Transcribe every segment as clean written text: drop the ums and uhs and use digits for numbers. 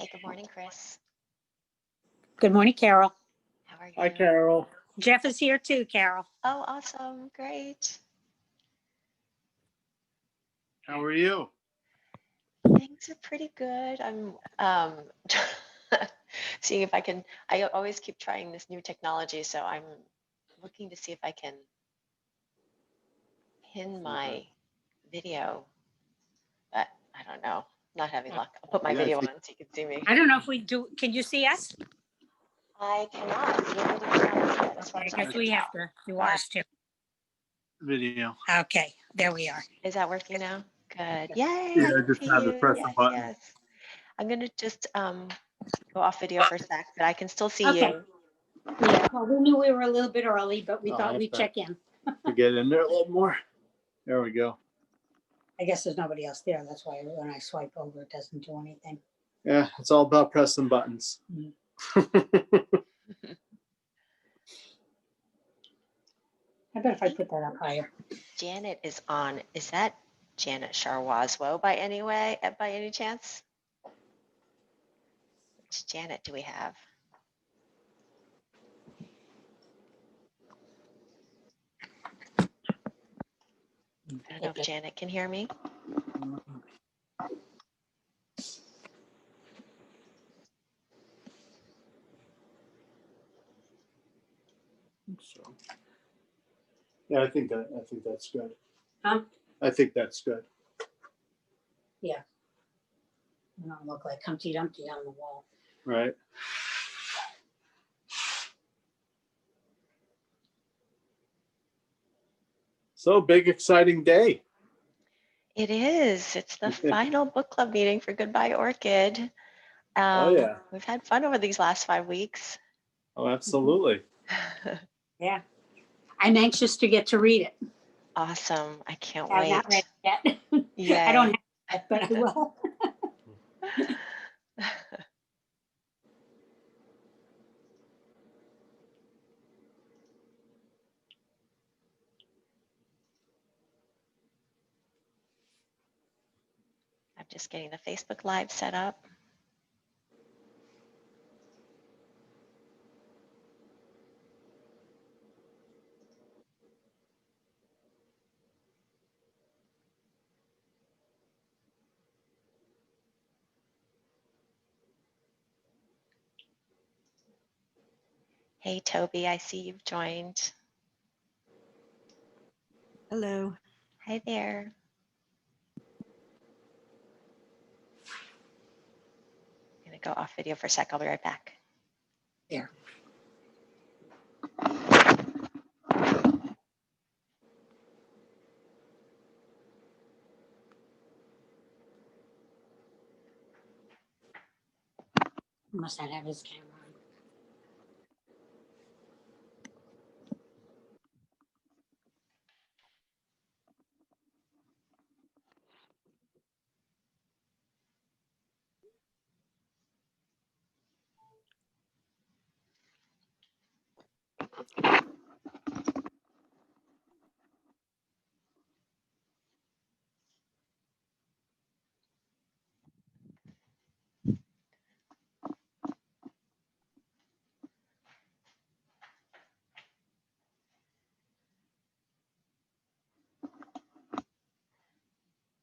Hey, good morning, Chris. Good morning, Carol. How are you? Hi, Carol. Jeff is here too, Carol. Oh, awesome. Great. How are you? Things are pretty good. I'm seeing if I can, I always keep trying this new technology, so I'm looking to see if I can pin my video, but I don't know. Not having luck. I'll put my video on so you can see me. I don't know if we do. Can you see us? I cannot see anybody else, as far I as I guess can we tell. have to do ours too. Video. Okay, there we are. Is that working now? Good. Yay. Yeah, I I can just see had to you. press the Yes, button. yes. I'm going to just go off video for a sec, but I can still see Okay. you. Yeah, well, we knew we were a little bit early, but we Oh, thought I we'd bet. check in. To get in there a little more. There we go. I guess there's nobody else there. That's why when I swipe over, it doesn't do anything. Yeah, it's all about pressing buttons. Mhm. I bet if I put that up higher. Janet is on. Is that Janet Charwazwo by any chance? Which Janet do we have? I don't know if Janet can hear me. So, yeah, I think that's good. Huh? I think that's good. Yeah. I don't look like Humpty Dumpty on the wall. Right. So big, exciting day. It is. It's the final book club meeting for Goodbye Orchid. Oh, yeah. We've had fun over these last 5 weeks. Oh, absolutely. Yeah. I'm anxious to get to read it. Awesome. I can't I'm wait. not ready yet. Yeah. I don't have it, but I will. I'm just getting the Facebook Live set up. Hey, Toby, I see you've joined. Hello. Hi there. I'm going to go off video for a sec. I'll be right back. There. Must not have his camera on.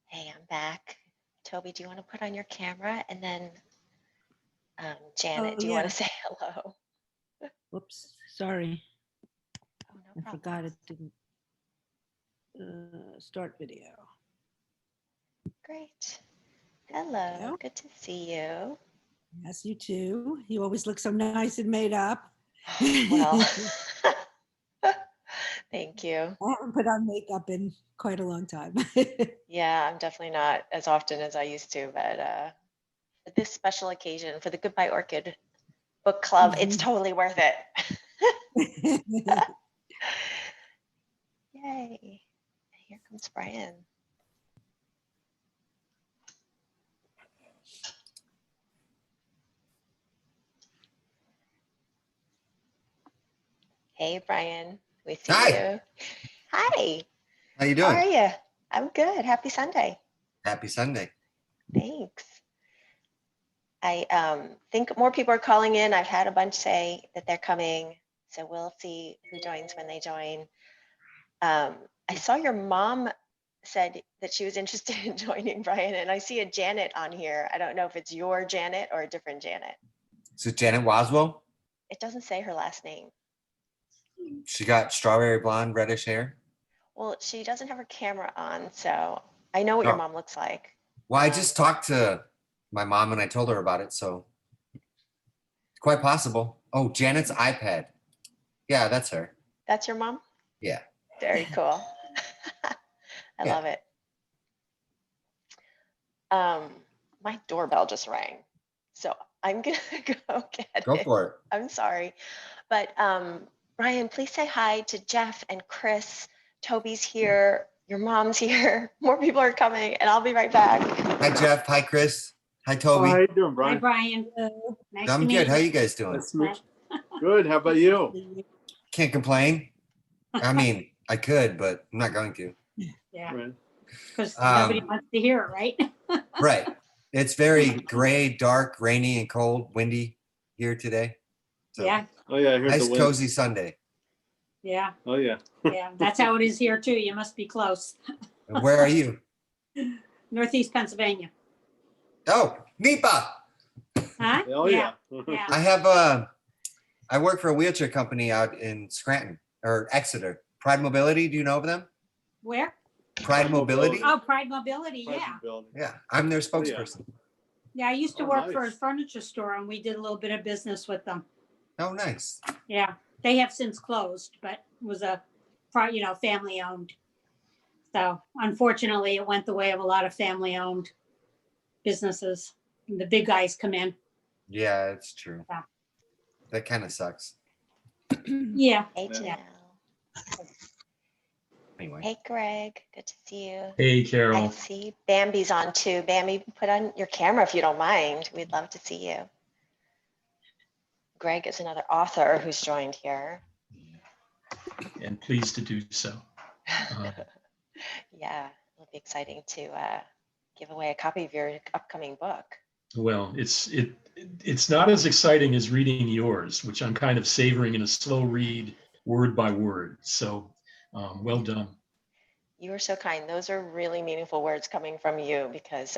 Hey, I'm back. Toby, do you want to put on your camera? And then Janet, Oh, do you want yeah. to say hello? Whoops. Sorry. Oh, no I problem. forgot it didn't start video. Great. Hello. Hello. Good to see you. Yes, you too. You always look so nice and made up. Well, thank you. I haven't put on makeup in quite a long time. Yeah, I'm definitely not as often as I used to, but for this special occasion, for the Goodbye Orchid book club, it's totally worth it. Yay. Here comes Brian. Hey, Brian. We see Hi. you. Hi. How you How are doing? you? I'm good. Happy Sunday. Happy Sunday. Thanks. I think more people are calling in. I've had a bunch say that they're coming. So we'll see who joins when they join. I saw your mom said that she was interested in joining, Brian, and I see a Janet on here. I don't know if it's your Janet or a different Janet. Is it Janet Waswell? It doesn't say her last name. She got strawberry blonde, reddish hair. Well, she doesn't have her camera on, so I know what your Oh. mom looks like. Well, I just talked to my mom and I told her about it, so quite possible. Oh, Janet's iPad. Yeah, that's her. That's your mom? Yeah. Very cool. I Yeah. love it. My doorbell just rang, so I'm gonna go get Go it. for it. I'm sorry, but Brian, please say hi to Jeff and Chris. Toby's here. Your mom's here. More people are coming, and I'll be right back. Hi, Jeff. Hi, Chris. Hi, Oh, Toby. how you doing, Hi, Brian? Brian. Nice to I'm meet good. How you. you guys doing? Nice to meet you. Good. How about you? Can't complain. I mean, I could, but I'm not going to. Yeah, Right. because nobody Um, wants to hear it, right? Right. It's very gray, dark, rainy, and cold, windy here today. So Yeah, Oh yeah, I heard nice, the wind. cozy Sunday. yeah, Oh yeah. yeah. That's how it is here too. You must be close. And where are you? Northeast Pennsylvania. Oh, Nipa. Huh? Oh yeah. Yeah. I have I work for a wheelchair company out in Scranton or Exeter. Pride Mobility. Do you know of them? Where? Pride Mobility. Oh, Pride Mobility. Private Yeah. building. Yeah, I'm their Oh, yeah. spokesperson. Yeah. I used to Oh, work for a nice. furniture store and we did a little bit of business with them. Oh, nice. Yeah. They have since closed, but it was a, family owned. So unfortunately, it went the way of a lot of family owned businesses. And the big guys come in. Yeah, it's true. Yeah. That kind of sucks. Yeah. Hey, Yeah. Janelle. Anyway. Hey, Greg. Good to see you. Hey, I Carol. see Bambi's on too. Bambi, put on your camera if you don't mind. We'd love to see you. Greg is another author who's joined here. And pleased to do so. Yeah, it'll be exciting to give away a copy of your upcoming book. Well, it's not as exciting as reading yours, which I'm kind of savoring in a slow read, word by word. So, well done. You are so kind. Those are really meaningful words coming from you because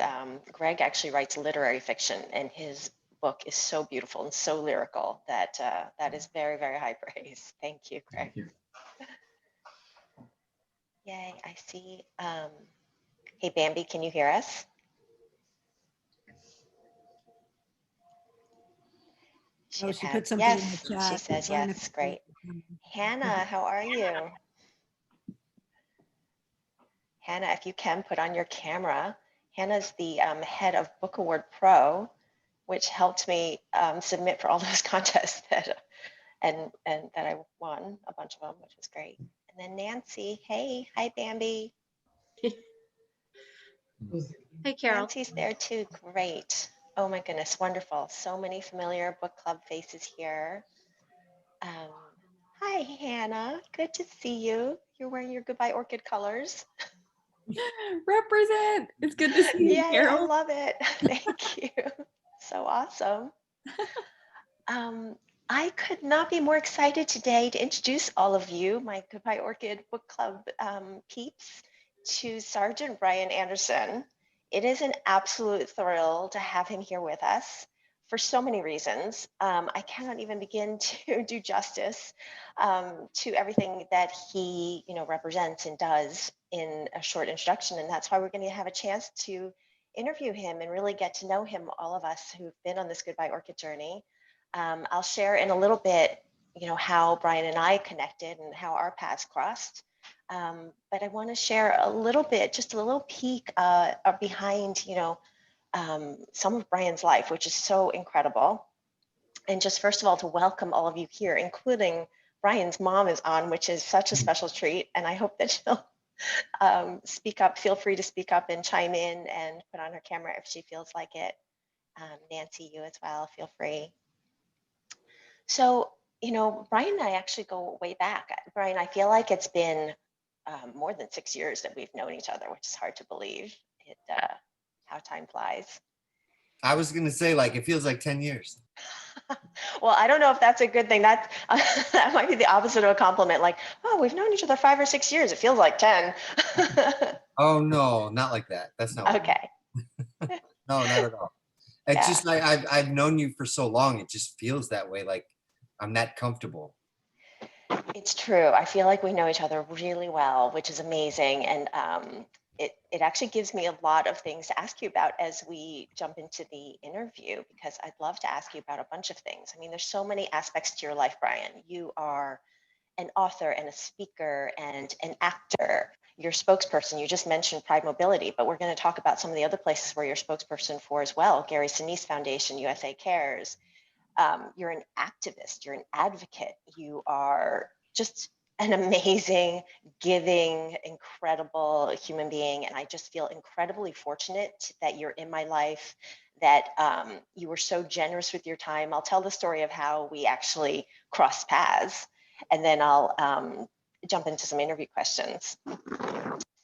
Greg actually writes literary fiction and his book is so beautiful and so lyrical that that is very, very high praise. Thank you, Greg. Thank you. Yay, I see. Hey, Bambi, can you hear us? Oh, she Should put something in the yes, chat. she says Brian, yes. Great. Hannah, how are you? Hannah, if you can put on your camera. Hannah's the head of Book Award Pro, which helped me submit for all those contests that and that I won a bunch of them, which was great. And then Nancy, hey, hi Bambi. Hey, Carol. Nancy's there too. Great. Oh my goodness, wonderful. So many familiar book club faces here. Hi, Hannah. Good to see you. You're wearing your Goodbye Orchid colors. Represent. It's good to see you, Yay, I Carol. love it. Thank you. So awesome. I could not be more excited today to introduce all of you, my Goodbye Orchid Book Club peeps, to Sgt Bryan Anderson. It is an absolute thrill to have him here with us for so many reasons. I cannot even begin to do justice to everything that he, represents and does in a short introduction, and that's why we're going to have a chance to interview him and really get to know him, all of us who've been on this Goodbye Orchid journey. I'll share in a little bit, how Brian and I connected and how our paths crossed. But I want to share a little bit, just a little peek behind, some of Brian's life, which is so incredible. And just first of all, to welcome all of you here, including Brian's mom is on, which is such a special treat. And I hope that she'll speak up, feel free to speak up and chime in and put on her camera if she feels like it. Nancy, you as well, feel free. So, Brian and I actually go way back. Brian, I feel like it's been more than 6 years that we've known each other, which is hard to believe how time flies. I was gonna say, like, it feels like 10 years. Well, I don't know if that's a good thing. That that might be the opposite of a compliment. Like, oh, we've known each other 5 or 6 years. It feels like 10. Oh no, not like that. That's not what I mean. Okay. No, not at all. It's Yeah. just I've known you for so long. It just feels that way. Like I'm that comfortable. It's true. I feel like we know each other really well, which is amazing. And it actually gives me a lot of things to ask you about as we jump into the interview, because I'd love to ask you about a bunch of things. I mean, there's so many aspects to your life, Brian. You are an author and a speaker and an actor. Your spokesperson, you just mentioned Pride Mobility, but we're going to talk about some of the other places where you're spokesperson for as well. Gary Sinise Foundation, USA Cares. You're an activist, you're an advocate, you are just an amazing, giving, incredible human being. And I just feel incredibly fortunate that you're in my life, that you were so generous with your time. I'll tell the story of how we actually crossed paths, and then I'll jump into some interview questions.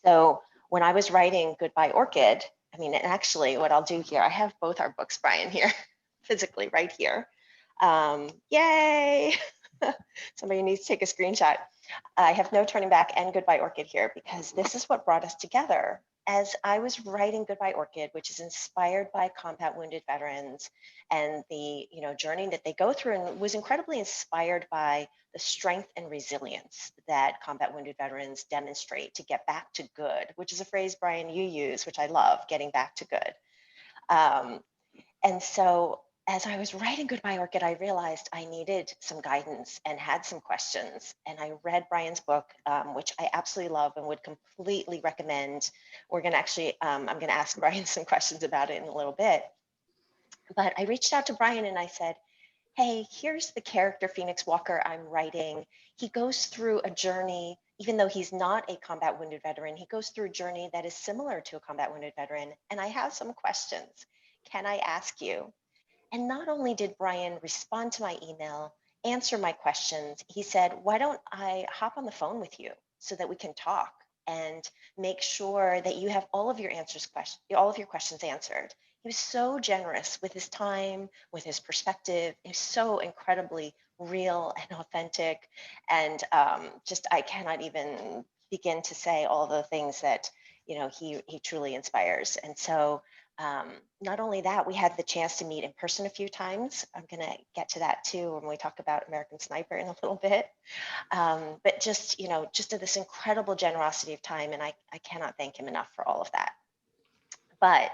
So when I was writing Goodbye Orchid, I mean, and actually what I'll do here, I have both our books, Brian, here, physically right here. Yay! Somebody needs to take a screenshot. I have No Turning Back and Goodbye Orchid here because this is what brought us together. As I was writing Goodbye Orchid, which is inspired by combat wounded veterans and the journey that they go through, and was incredibly inspired by the strength and resilience that combat wounded veterans demonstrate to get back to good, which is a phrase, Brian, you use, which I love, getting back to good. And so as I was writing Goodbye Orchid, I realized I needed some guidance and had some questions. And I read Brian's book, which I absolutely love and would completely recommend. We're going to actually, I'm going to ask Brian some questions about it in a little bit. But I reached out to Brian and I said, hey, here's the character Phoenix Walker I'm writing. He goes through a journey, even though he's not a combat wounded veteran, he goes through a journey that is similar to a combat wounded veteran. And I have some questions. Can I ask you? And not only did Brian respond to my email, answer my questions, he said, why don't I hop on the phone with you so that we can talk and make sure that you have all of your questions answered. He was so generous with his time, with his perspective. He was so incredibly real and authentic. And just, I cannot even begin to say all the things that, he truly inspires. And so not only that, we had the chance to meet in person a few times. I'm going to get to that too when we talk about American Sniper in a little bit. But just this incredible generosity of time, and I cannot thank him enough for all of that. But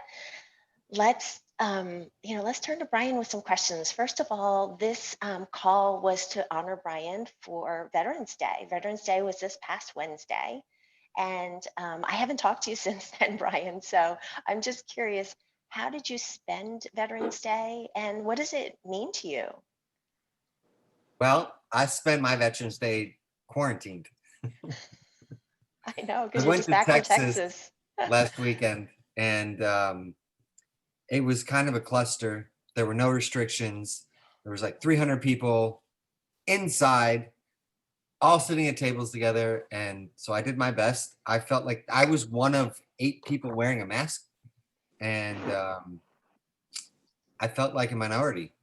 let's turn to Brian with some questions. First of all, this call was to honor Brian for Veterans Day. Veterans Day was this past Wednesday. And I haven't talked to you since then, Brian. So I'm just curious, how did you spend Veterans Day and what does it mean to you? Well, I spent my Veterans Day quarantined. I know, I because you're went just to back from Texas Texas. last weekend, and it was kind of a cluster. There were no restrictions. There was like 300 people inside, all sitting at tables together. And so I did my best. I felt like I was one of 8 people wearing a mask. And I felt like a minority.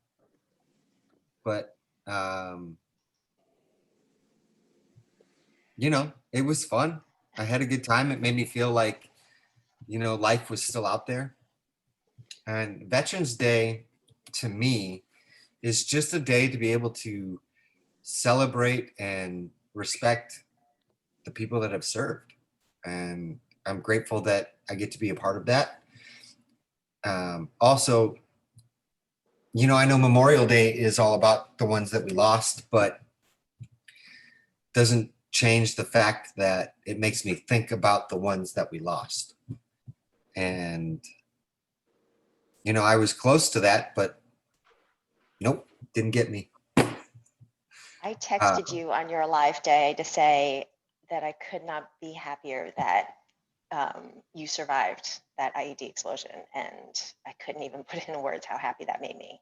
But, it was fun. I had a good time. It made me feel like, life was still out there. And Veterans Day, to me, is just a day to be able to celebrate and respect the people that have served. And I'm grateful that I get to be a part of that. Also, I know Memorial Day is all about the ones that we lost, but doesn't change the fact that it makes me think about the ones that we lost. And, I was close to that, but nope, didn't get me. I texted you on your live day to say that I could not be happier that you survived that IED explosion, and I couldn't even put it in words how happy that made me.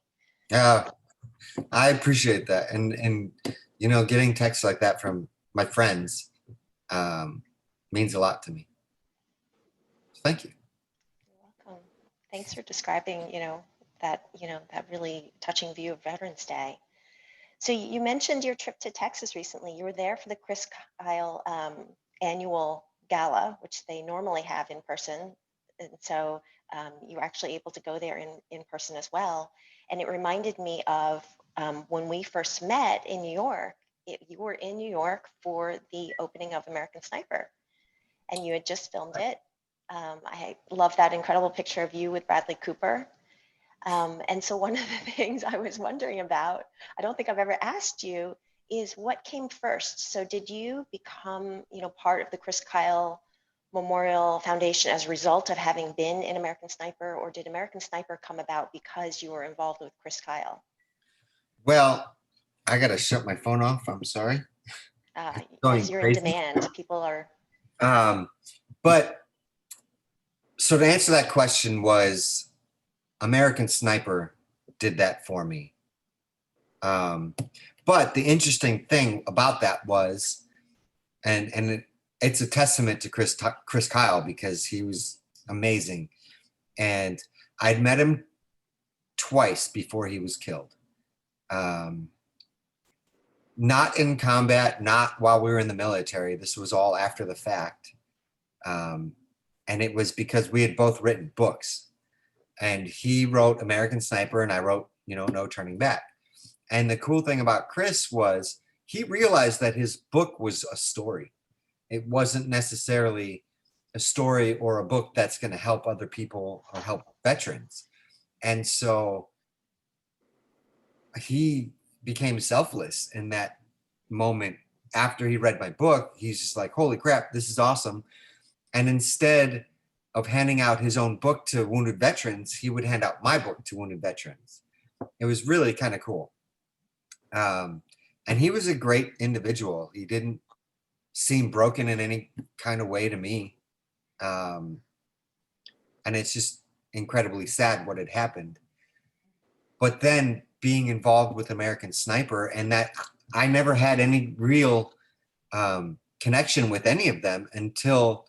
I appreciate that, and getting texts like that from my friends means a lot to me. Thank you. You're welcome. Thanks for describing, that, that really touching view of Veterans Day. So you mentioned your trip to Texas recently. You were there for the Chris Kyle annual gala, which they normally have in person. And so you were actually able to go there in person as well. And it reminded me of when we first met in New York. You were in New York for the opening of American Sniper, and you had just filmed it. I love that incredible picture of you with Bradley Cooper. And so one of the things I was wondering about, I don't think I've ever asked you, is what came first? So did you become, part of the Chris Kyle Memorial Foundation as a result of having been in American Sniper, or did American Sniper come about because you were involved with Chris Kyle? Well, I got to shut my phone off. I'm sorry. Going Yes, you're in crazy. demand. People are. But so to answer that question was American Sniper did that for me. But the interesting thing about that was, and it's a testament to Chris Kyle, because he was amazing. And I'd met him twice before he was killed. Not in combat, not while we were in the military. This was all after the fact. And it was because we had both written books. And he wrote American Sniper and I wrote, No Turning Back. And the cool thing about Chris was he realized that his book was a story. It wasn't necessarily a story or a book that's going to help other people or help veterans. And so he became selfless in that moment. After he read my book, he's just like, holy crap, this is awesome. And instead of handing out his own book to wounded veterans, he would hand out my book to wounded veterans. It was really kind of cool. And he was a great individual. He didn't seem broken in any kind of way to me. And it's just incredibly sad what had happened. But then being involved with American Sniper, and that I never had any real connection with any of them until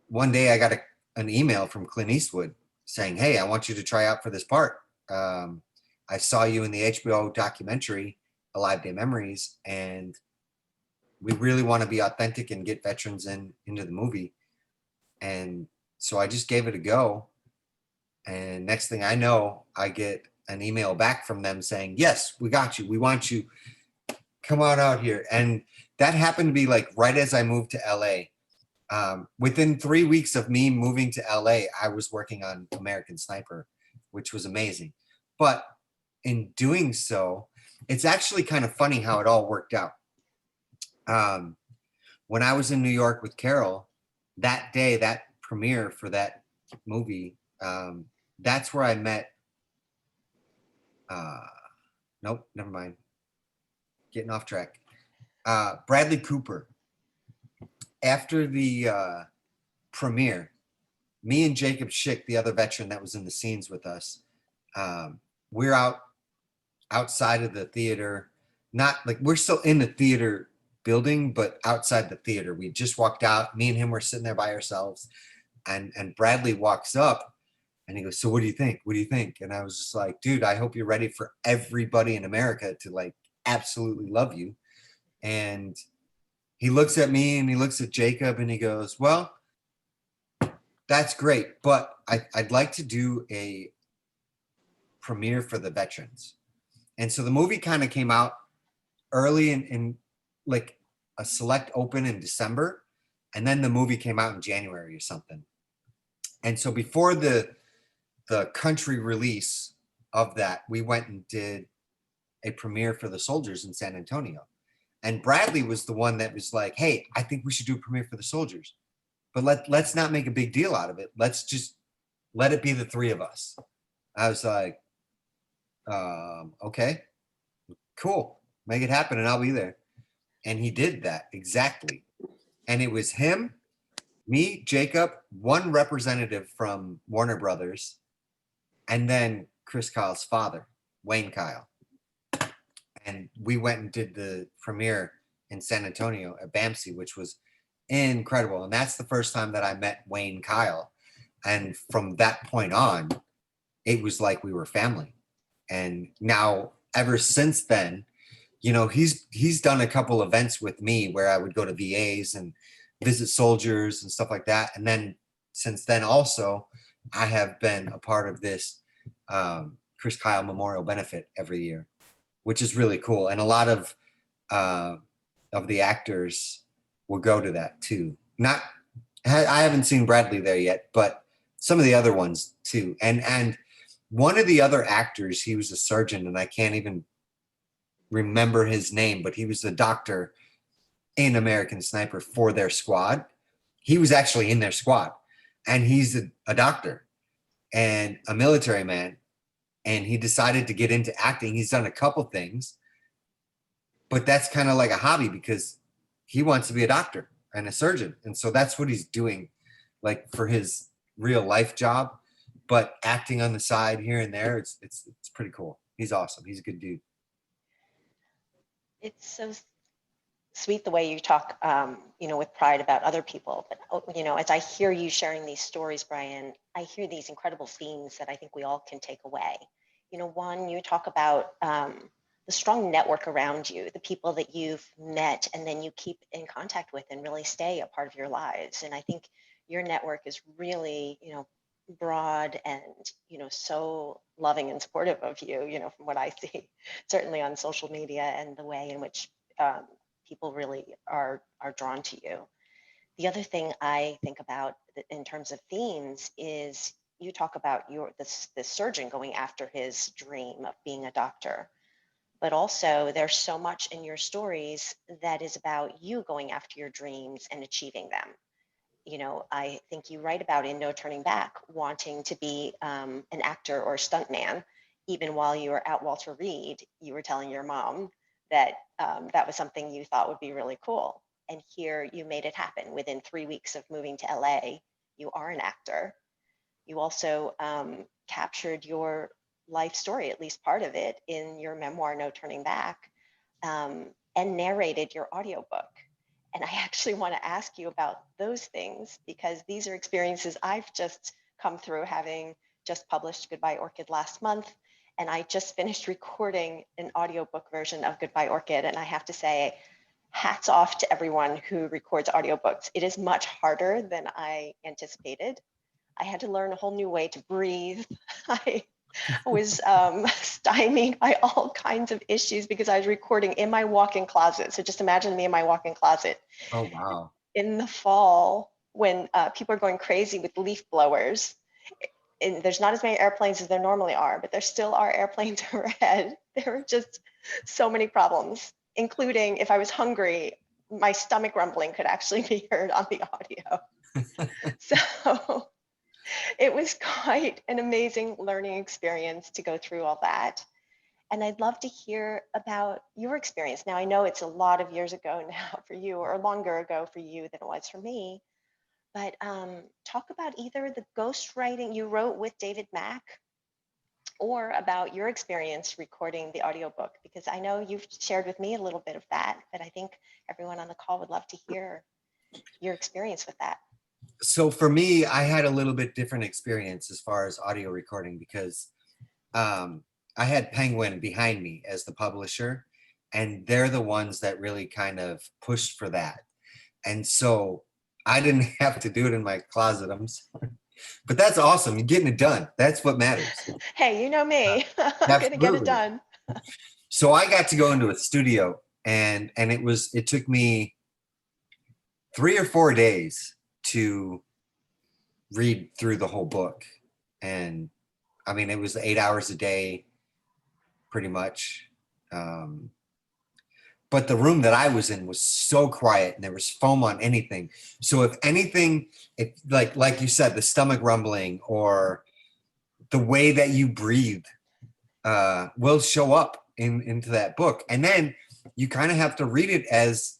one day I got an email from Clint Eastwood saying, hey, I want you to try out for this part. I saw you in the HBO documentary, A Live Day Memories, and we really want to be authentic and get veterans into the movie. And so I just gave it a go. And next thing I know, I get an email back from them saying, yes, we got you. We want you. Come on out here. And that happened to be like right as I moved to LA. Within 3 weeks of me moving to LA, I was working on American Sniper, which was amazing. But in doing so, it's actually kind of funny how it all worked out. When I was in New York with Carol, that day, that premiere for that movie, that's where I met, nope, never mind. Getting off track. Bradley Cooper. After the premiere, me and Jacob Schick, the other veteran that was in the scenes with us, we're outside of the theater. Not like we're still in the theater building, but outside the theater. We just walked out. Me and him were sitting there by ourselves, and Bradley walks up and he goes, so what do you think? What do you think? And I was just like, dude, I hope you're ready for everybody in America to like absolutely love you. And he looks at me and he looks at Jacob and he goes, well, that's great, but I'd like to do a premiere for the veterans. And so the movie kind of came out early in like a select open in December. And then the movie came out in January or something. And so before the country release of that, we went and did a premiere for the soldiers in San Antonio. And Bradley was the one that was like, hey, I think we should do a premiere for the soldiers, but let's not make a big deal out of it. Let's just let it be the three of us. I was like, okay, cool. Make it happen and I'll be there. And he did that exactly. And it was him, me, Jacob, one representative from Warner Brothers, and then Chris Kyle's father, Wayne Kyle. And we went and did the premiere in San Antonio at BAMC, which was incredible. And that's the first time that I met Wayne Kyle. And from that point on, it was like we were family. And now ever since then, you know, he's done a couple events with me where I would go to VAs and visit soldiers and stuff like that. And then since then also, I have been a part of this Chris Kyle Memorial Benefit every year, which is really cool. And a lot of the actors will go to that too. Not, I haven't seen Bradley there yet, but some of the other ones too. And one of the other actors, he was a surgeon, and I can't even remember his name, but he was the doctor in American Sniper for their squad. He was actually in their squad, and he's a doctor and a military man, and he decided to get into acting. He's done a couple things, but that's kind of like a hobby because he wants to be a doctor and a surgeon. And so that's what he's doing, like for his real life job, but acting on the side here and there. It's pretty cool. He's awesome. He's a good dude. It's so sweet the way you talk, with pride about other people. But, as I hear you sharing these stories, Brian, I hear these incredible themes that I think we all can take away. One, you talk about the strong network around you, the people that you've met and then you keep in contact with and really stay a part of your lives. And I think your network is really, broad and, so loving and supportive of you, from what I see, certainly on social media and the way in which people really are drawn to you. The other thing I think about in terms of themes is you talk about the surgeon going after his dream of being a doctor, but also there's so much in your stories that is about you going after your dreams and achieving them. I think you write about in No Turning Back, wanting to be an actor or a stuntman. Even while you were at Walter Reed, you were telling your mom that that was something you thought would be really cool. And here you made it happen. Within 3 weeks of moving to LA, you are an actor. You also captured your life story, at least part of it, in your memoir, No Turning Back, and narrated your audiobook. And I actually want to ask you about those things because these are experiences I've just come through, having just published Goodbye Orchid last month. And I just finished recording an audiobook version of Goodbye Orchid. And I have to say, hats off to everyone who records audiobooks. It is much harder than I anticipated. I had to learn a whole new way to breathe. I was stymied by all kinds of issues because I was recording in my walk-in closet. So just imagine me in my walk-in closet. Oh, wow. In the fall, when people are going crazy with leaf blowers, and there's not as many airplanes as there normally are, but there still are airplanes overhead. There were just so many problems, including if I was hungry, my stomach rumbling could actually be heard on the audio. So it was quite an amazing learning experience to go through all that. And I'd love to hear about your experience. Now, I know it's a lot of years ago now for you, or longer ago for you than it was for me, but talk about either the ghostwriting you wrote with David Mack or about your experience recording the audiobook, because I know you've shared with me a little bit of that, but I think everyone on the call would love to hear your experience with that. So for me, I had a little bit different experience as far as audio recording because I had Penguin behind me as the publisher, and they're the ones that really kind of pushed for that. And so I didn't have to do it in my closet. I'm sorry. But that's awesome. You're getting it done. That's what matters. Hey, you know me. I'm going to get it done. So I got to go into a studio, and it took me 3 or 4 days to read through the whole book. And I mean, it was 8 hours a day, pretty much. But the room that I was in was so quiet and there was foam on anything. So if anything, if like you said, the stomach rumbling or the way that you breathe will show up into that book. And then you kind of have to read it as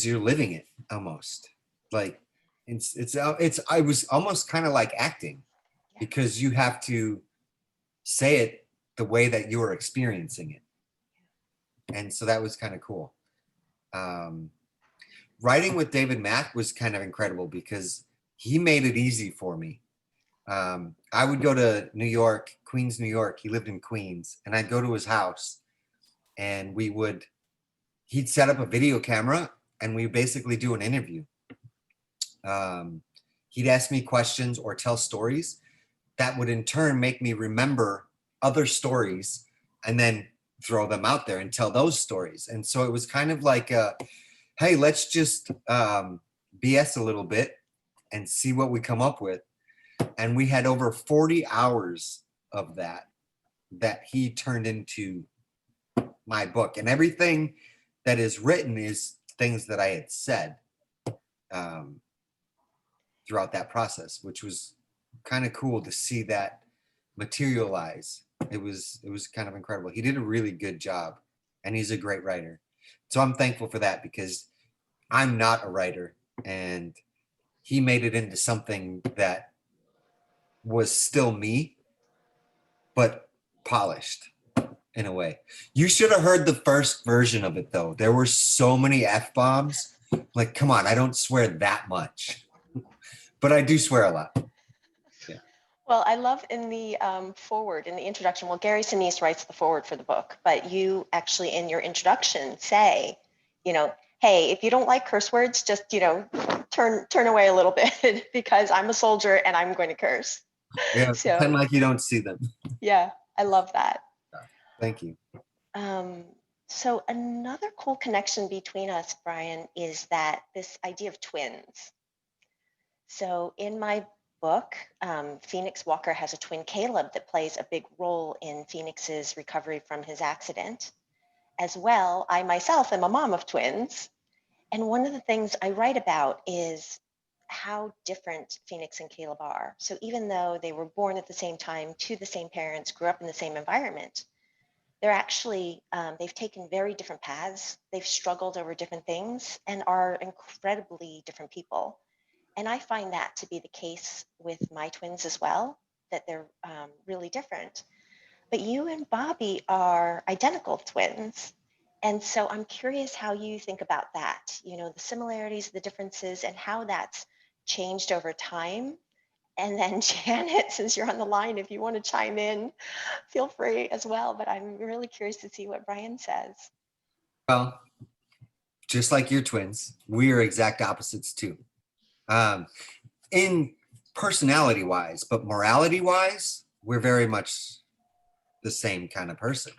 you're living it almost. Like I was almost kind of like acting because you have to say it the way that you were experiencing it. And so that was kind of cool. Writing with David Mack was kind of incredible because he made it easy for me. I would go to New York, Queens, New York. He lived in Queens, and I'd go to his house, and he'd set up a video camera, and we basically do an interview. He'd ask me questions or tell stories that would in turn make me remember other stories and then throw them out there and tell those stories. And so it was kind of like, hey, let's just BS a little bit and see what we come up with. And we had over 40 hours of that he turned into my book. And everything that is written is things that I had said throughout that process, which was kind of cool to see that materialize. It was kind of incredible. He did a really good job, and he's a great writer. So I'm thankful for that, because I'm not a writer, and he made it into something that was still me, but polished in a way. You should have heard the first version of it, though. There were so many F-bombs. Like, come on, I don't swear that much, but I do swear a lot. Well, I love in the foreword, in the introduction, well, Gary Sinise writes the foreword for the book, but you actually in your introduction say, hey, if you don't like curse words, just, turn away a little bit because I'm a soldier and I'm going to curse. Yeah, So, pretend like you don't see them. yeah, I love that. Thank you. So another cool connection between us, Brian, is that this idea of twins. So in my book, Phoenix Walker has a twin, Caleb, that plays a big role in Phoenix's recovery from his accident. As well, I myself am a mom of twins. And one of the things I write about is how different Phoenix and Caleb are. So even though they were born at the same time to the same parents, grew up in the same environment, they're actually, they've taken very different paths. They've struggled over different things and are incredibly different people. And I find that to be the case with my twins as well, that they're really different. But you and Bobby are identical twins. And so I'm curious how you think about that, the similarities, the differences, and how that's changed over time. And then Janet, since you're on the line, if you want to chime in, feel free as well. But I'm really curious to see what Brian says. Well, just like your twins, we are exact opposites too. In personality wise, but morality wise, we're very much the same kind of person.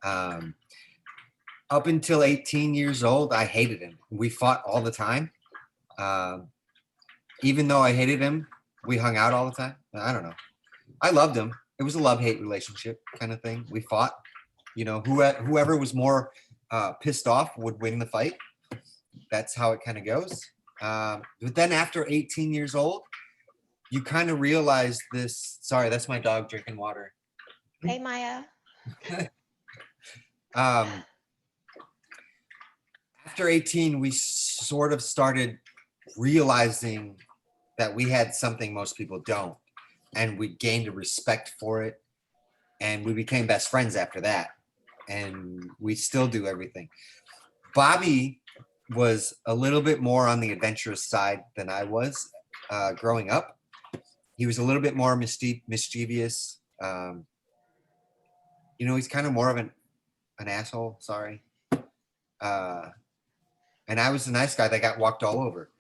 Up until 18 years old, I hated him. We fought all the time. Even though I hated him, we hung out all the time. I don't know. I loved him. It was a love-hate relationship kind of thing. We fought. Whoever was more pissed off would win the fight. That's how it kind of goes. But then after 18 years old, you kind of realize this. Sorry, that's my dog drinking water. Hey, Maya. After 18, we sort of started realizing that we had something most people don't, and we gained a respect for it, and we became best friends after that, and we still do everything. Bobby was a little bit more on the adventurous side than I was growing up. He was a little bit more mischievous. He's kind of more of an asshole, sorry. And I was the nice guy that got walked all over.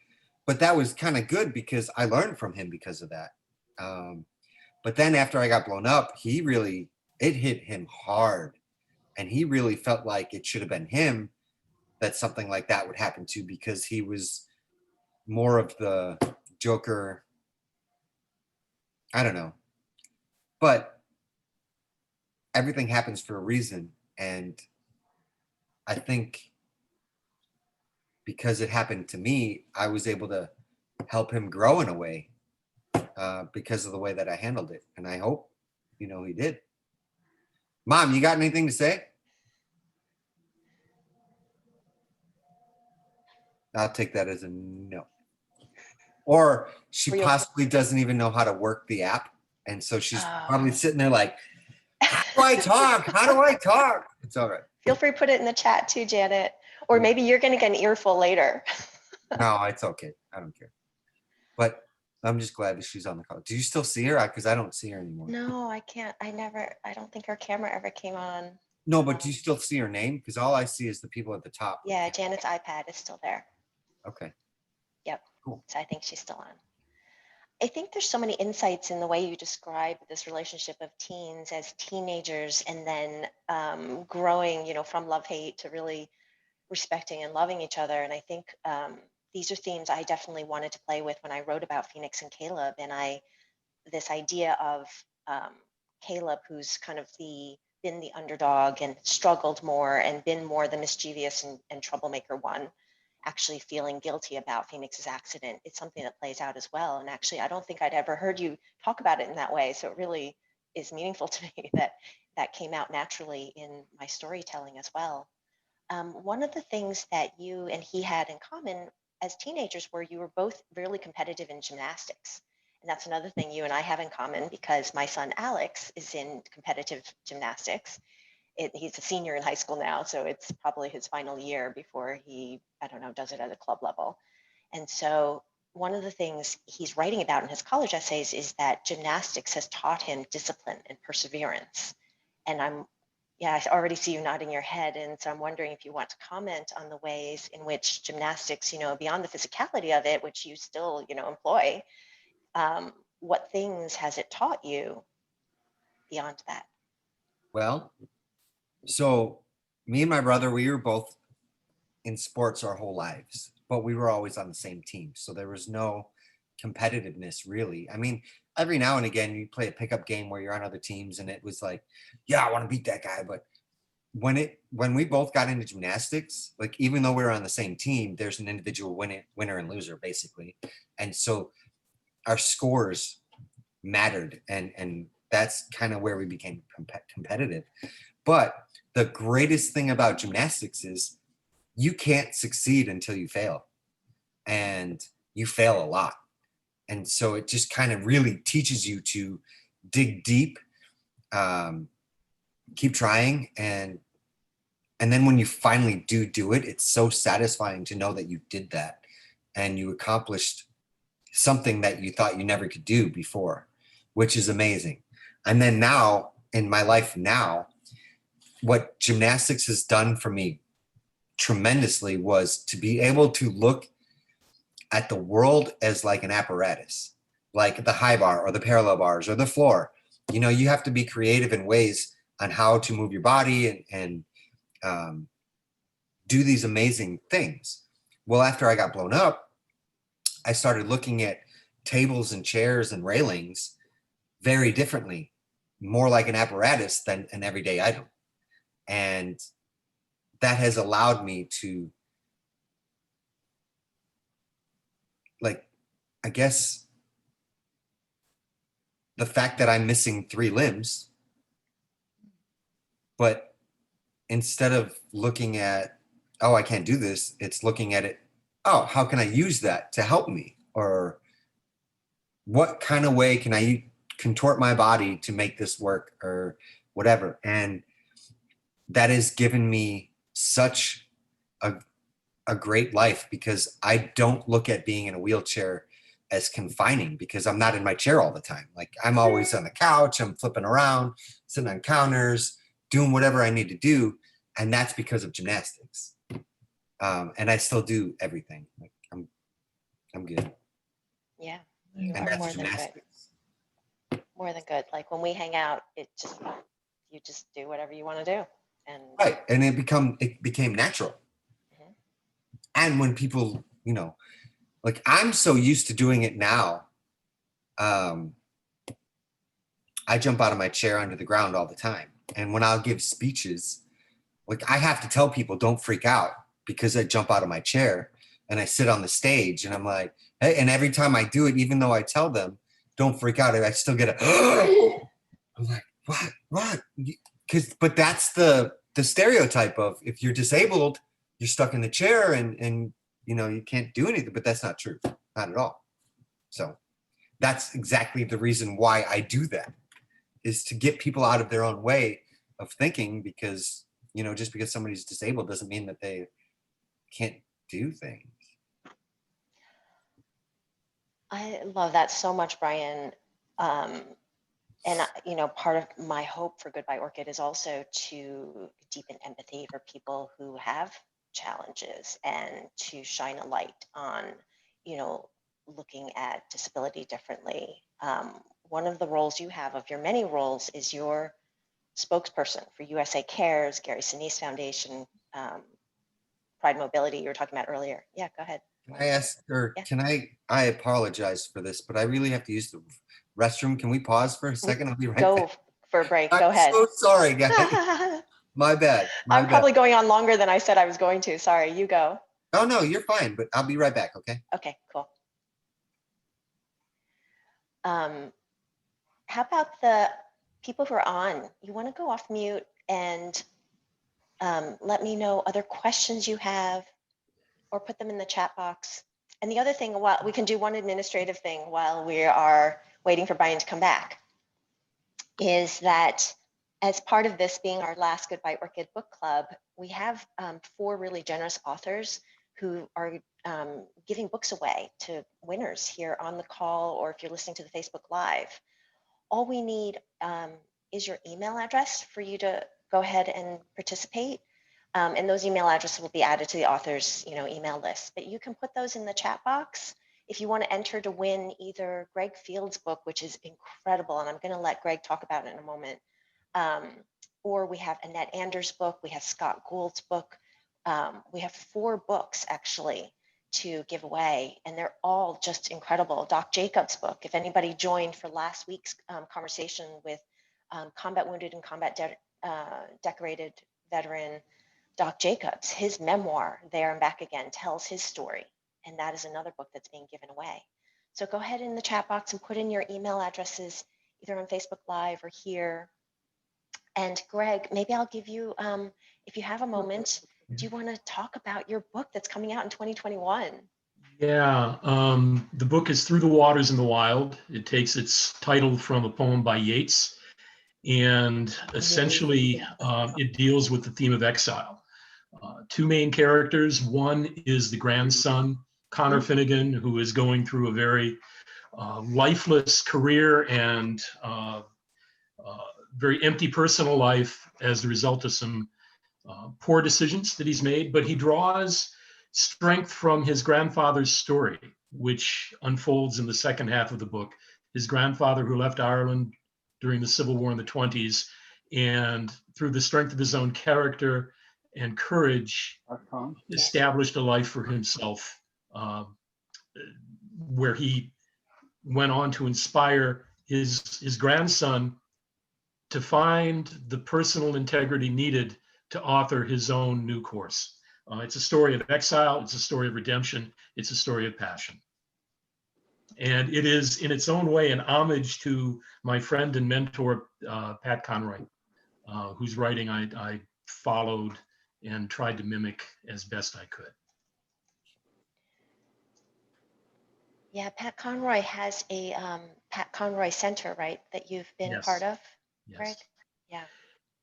But that was kind of good because I learned from him because of that. But then after I got blown up, it hit him hard. And he really felt like it should have been him that something like that would happen to, because he was more of the Joker. I don't know. But everything happens for a reason. And I think because it happened to me, I was able to help him grow in a way because of the way that I handled it. And I hope, he did. Mom, you got anything to say? I'll take that as a no. Or she possibly doesn't even know how to work the app. And so she's probably sitting there like, how do I talk? How do I talk? It's all right. Feel free to put it in the chat too, Janet. Or maybe you're going to get an earful later. No, it's okay. I don't care. But I'm just glad that she's on the call. Do you still see her? Because I don't see her anymore. No, I can't. I don't think her camera ever came on. No, but do you still see her name? Because all I see is the people at the top. Yeah, Janet's iPad is still there. Okay. Yep. Cool. So I think she's still on. I think there's so many insights in the way you describe this relationship of teens as teenagers and then growing, from love hate to really respecting and loving each other. And I think these are themes I definitely wanted to play with when I wrote about Phoenix and Caleb. And this idea of Caleb, who's kind of been the underdog and struggled more and been more the mischievous and troublemaker one, actually feeling guilty about Phoenix's accident. It's something that plays out as well. And actually, I don't think I'd ever heard you talk about it in that way. So it really is meaningful to me that came out naturally in my storytelling as well. One of the things that you and he had in common as teenagers were you were both really competitive in gymnastics. And that's another thing you and I have in common because my son Alex is in competitive gymnastics. He's a senior in high school now, so it's probably his final year before he, I don't know, does it at a club level. And so one of the things he's writing about in his college essays is that gymnastics has taught him discipline and perseverance. And I already see you nodding your head. And so I'm wondering if you want to comment on the ways in which gymnastics, beyond the physicality of it, which you still, employ, what things has it taught you beyond that? Well, so me and my brother, we were both in sports our whole lives, but we were always on the same team. So there was no competitiveness really. I mean, every now and again you play a pickup game where you're on other teams and it was like, yeah, I want to beat that guy. But when we both got into gymnastics, like even though we were on the same team, there's an individual winner and loser basically. And so our scores mattered and that's kind of where we became competitive. But the greatest thing about gymnastics is you can't succeed until you fail, and you fail a lot. And so it just kind of really teaches you to dig deep, keep trying. And then when you finally do it, it's so satisfying to know that you did that and you accomplished something that you thought you never could do before, which is amazing. And then now in my life now, what gymnastics has done for me tremendously was to be able to look at the world as like an apparatus, like the high bar or the parallel bars or the floor. You have to be creative in ways on how to move your body and do these amazing things. Well, after I got blown up, I started looking at tables and chairs and railings very differently, more like an apparatus than an everyday item. And that has allowed me to, like, I guess the fact that I'm missing 3 limbs, but instead of looking at, oh, I can't do this, it's looking at it, oh, how can I use that to help me? Or what kind of way can I contort my body to make this work or whatever? And that has given me such a great life because I don't look at being in a wheelchair as confining because I'm not in my chair all the time. Like I'm always on the couch, I'm flipping around, sitting on counters, doing whatever I need to do. And that's because of gymnastics. And I still do everything. Like I'm good. Yeah, Yeah. you And are that's more than good. gymnastics. More than good. Like when we hang out, you just do whatever you want to do. And Right. And it became natural. Mhm. And when people, like I'm so used to doing it now. I jump out of my chair onto the ground all the time. And when I'll give speeches, like I have to tell people don't freak out because I jump out of my chair and I sit on the stage and I'm like, hey, and every time I do it, even though I tell them don't freak out, I still get I'm like, what? But that's the stereotype of if you're disabled, you're stuck in the chair and you can't do anything, but that's not true, not at all. So that's exactly the reason why I do that, is to get people out of their own way of thinking, because just because somebody's disabled doesn't mean that they can't do things. I love that so much, Brian. Part of my hope for Goodbye Orchid is also to deepen empathy for people who have challenges and to shine a light on, looking at disability differently. One of the roles you have of your many roles is your spokesperson for USA Cares, Gary Sinise Foundation, Pride Mobility you were talking about earlier. Yeah, go ahead. Can I ask, or Yeah. can I apologize for this, but I really have to use the restroom. Can we pause for a second? I'll be right Go back. for a break. I'm Go ahead. so sorry, guys. My bad. My I'm bad. probably going on longer than I said I was going to. Sorry, you go. Oh, no, you're fine, but I'll be right back, okay? Okay, cool. How about the people who are on? You want to go off mute and let me know other questions you have or put them in the chat box. And the other thing, we can do one administrative thing while we are waiting for Brian to come back, is that as part of this being our last Goodbye Orchid book club, we have 4 really generous authors who are giving books away to winners here on the call, or if you're listening to the Facebook Live. All we need is your email address for you to go ahead and participate. And those email addresses will be added to the author's email list. But you can put those in the chat box if you want to enter to win either Greg Field's book, which is incredible, and I'm going to let Greg talk about it in a moment, or we have Annette Anders' book, we have Scott Gould's book. We have 4 books actually to give away, and they're all just incredible. Doc Jacobs' book, if anybody joined for last week's conversation with combat wounded and combat decorated veteran Doc Jacobs, his memoir, There and Back Again, tells his story. And that is another book that's being given away. So go ahead in the chat box and put in your email addresses, either on Facebook Live or here. And Greg, maybe I'll give you, if you have a moment, do you want to talk about your book that's coming out in 2021? Yeah, the book is Through the Waters in the Wild. It takes its title from a poem by Yeats, and essentially it deals with the theme of exile. 2 main characters. One is the grandson, Connor Finnegan, who is going through a very lifeless career and very empty personal life as the result of some poor decisions that he's made, but he draws strength from his grandfather's story, which unfolds in the second half of the book. His grandfather, who left Ireland during the Civil War in the 20s, and through the strength of his own character and courage, established a life for himself, where he went on to inspire his grandson to find the personal integrity needed to author his own new course. It's a story of exile, it's a story of redemption, it's a story of passion. And it is, in its own way, an homage to my friend and mentor, Pat Conroy, whose writing I followed and tried to mimic as best I could. Yeah, Pat Conroy has a Pat Conroy Center, right, that you've been part of, Greg? Yes.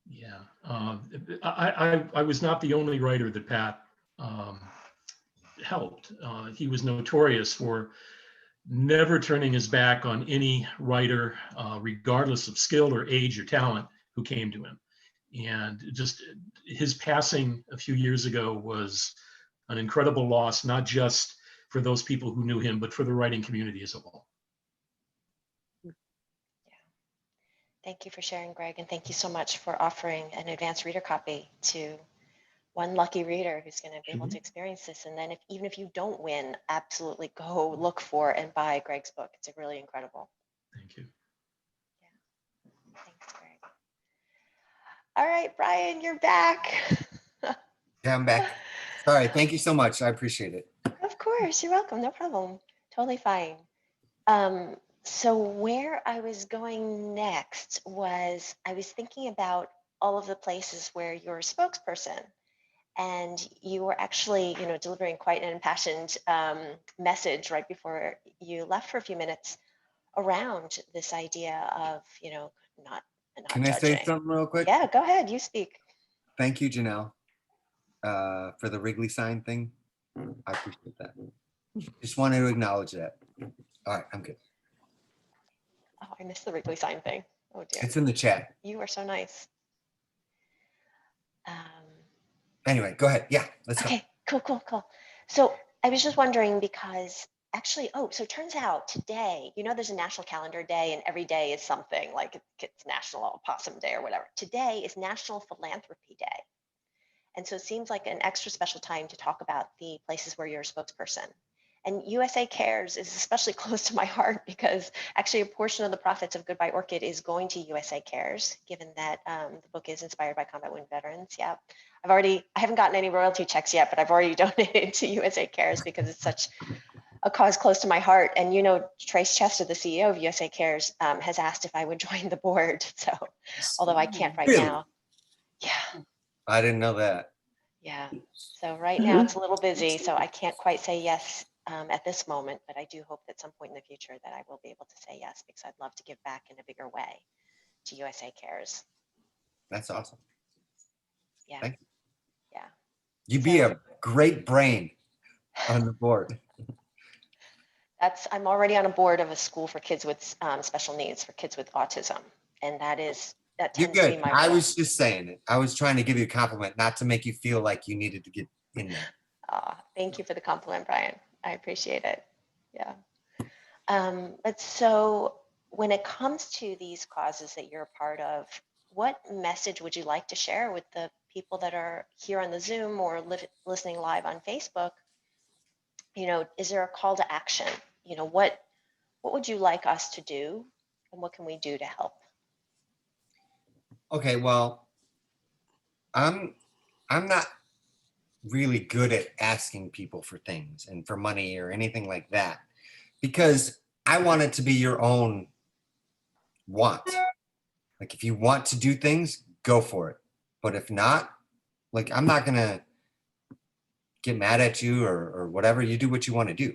Yeah. Yeah. I was not the only writer that Pat helped. He was notorious for never turning his back on any writer, regardless of skill or age or talent, who came to him. And just his passing a few years ago was an incredible loss, not just for those people who knew him, but for the writing community as a whole. Yeah. Thank you for sharing, Greg, and thank you so much for offering an advanced reader copy to one lucky reader who's going to be able to experience this. And then even if you don't win, absolutely go look for and buy Greg's book. It's really incredible. Thank you. Yeah. Thanks, Greg. All right, Brian, you're back. Yeah, I'm back. Sorry, thank you so much. I appreciate it. Of course, you're welcome. No problem. Totally fine. So where I was going next was I was thinking about all of the places where you're a spokesperson, and you were actually, delivering quite an impassioned message right before you left for a few minutes around this idea of, not Can I say judging. something real quick? Yeah, go ahead. You speak. Thank you, Janelle, for the Wrigley sign thing. I appreciate that. Just wanted to acknowledge that. All right, I'm good. Oh, I missed the Wrigley sign thing. Oh dear. It's in the chat. You are so nice. Anyway, go ahead. Yeah, let's go. Okay, cool. So I was just wondering because actually, so it turns out today, there's a national calendar day and every day is something like it's National Opossum Day or whatever. Today is National Philanthropy Day. And so it seems like an extra special time to talk about the places where you're a spokesperson. And USA Cares is especially close to my heart because actually a portion of the profits of Goodbye Orchid is going to USA Cares, given that the book is inspired by combat wound veterans. Yeah, I haven't gotten any royalty checks yet, but I've already donated to USA Cares because it's such a cause close to my heart. And Trace Chester, the CEO of USA Cares, has asked if I would join the board. So, although I can't right Really? now. Yeah. I didn't know that. Yeah. So right now it's a little busy, so I can't quite say yes at this moment, but I do hope that some point in the future that I will be able to say yes because I'd love to give back in a bigger way to USA Cares. That's awesome. Yeah. Thank you. Yeah. You'd be a great brain on the board. I'm already on a board of a school for kids with special needs, for kids with autism, and that You're tends to be good. my I role. was just saying it. I was trying to give you a compliment, not to make you feel like you needed to get in there. Thank you for the compliment, Brian. I appreciate it. Yeah. But so when it comes to these causes that you're a part of, what message would you like to share with the people that are here on the Zoom or listening live on Facebook? Is there a call to action? What would you like us to do, and what can we do to help? Okay, well, I'm not really good at asking people for things and for money or anything like that because I want it to be your own want. Like if you want to do things, go for it. But if not, like I'm not gonna get mad at you or whatever. You do what you want to do.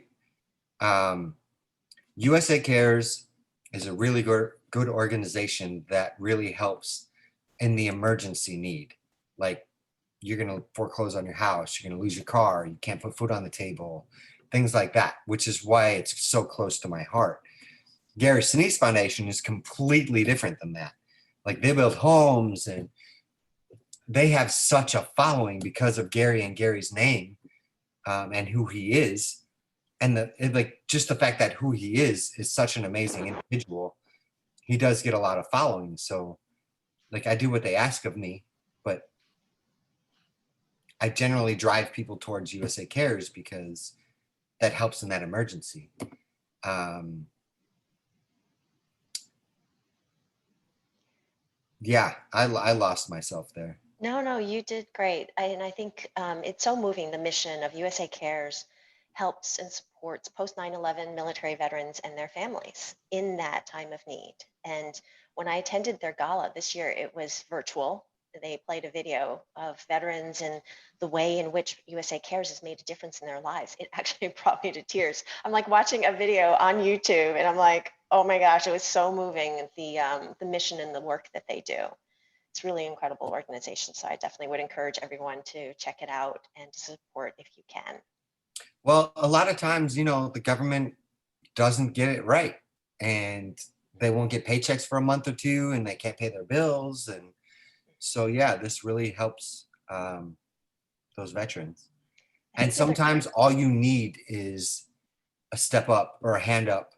USA Cares is a really good organization that really helps in the emergency need. Like you're going to foreclose on your house, you're going to lose your car, you can't put food on the table, things like that, which is why it's so close to my heart. Gary Sinise Foundation is completely different than that. Like they build homes and they have such a following because of Gary and Gary's name and who he is. And just the fact that who he is such an amazing individual. He does get a lot of following. So like I do what they ask of me, but I generally drive people towards USA Cares because that helps in that emergency. Yeah, I lost myself there. No, you did great. And I think it's so moving. The mission of USA Cares helps and supports post 9/11 military veterans and their families in that time of need. And when I attended their gala this year, it was virtual. They played a video of veterans and the way in which USA Cares has made a difference in their lives. It actually brought me to tears. I'm like watching a video on YouTube and I'm like, oh my gosh, it was so moving, the mission and the work that they do. It's really incredible organization. So I definitely would encourage everyone to check it out and to support if you can. Well, a lot of times, the government doesn't get it right and they won't get paychecks for a month or two and they can't pay their bills. And so, yeah, this really helps those veterans. And sometimes all you need is a step up or a hand up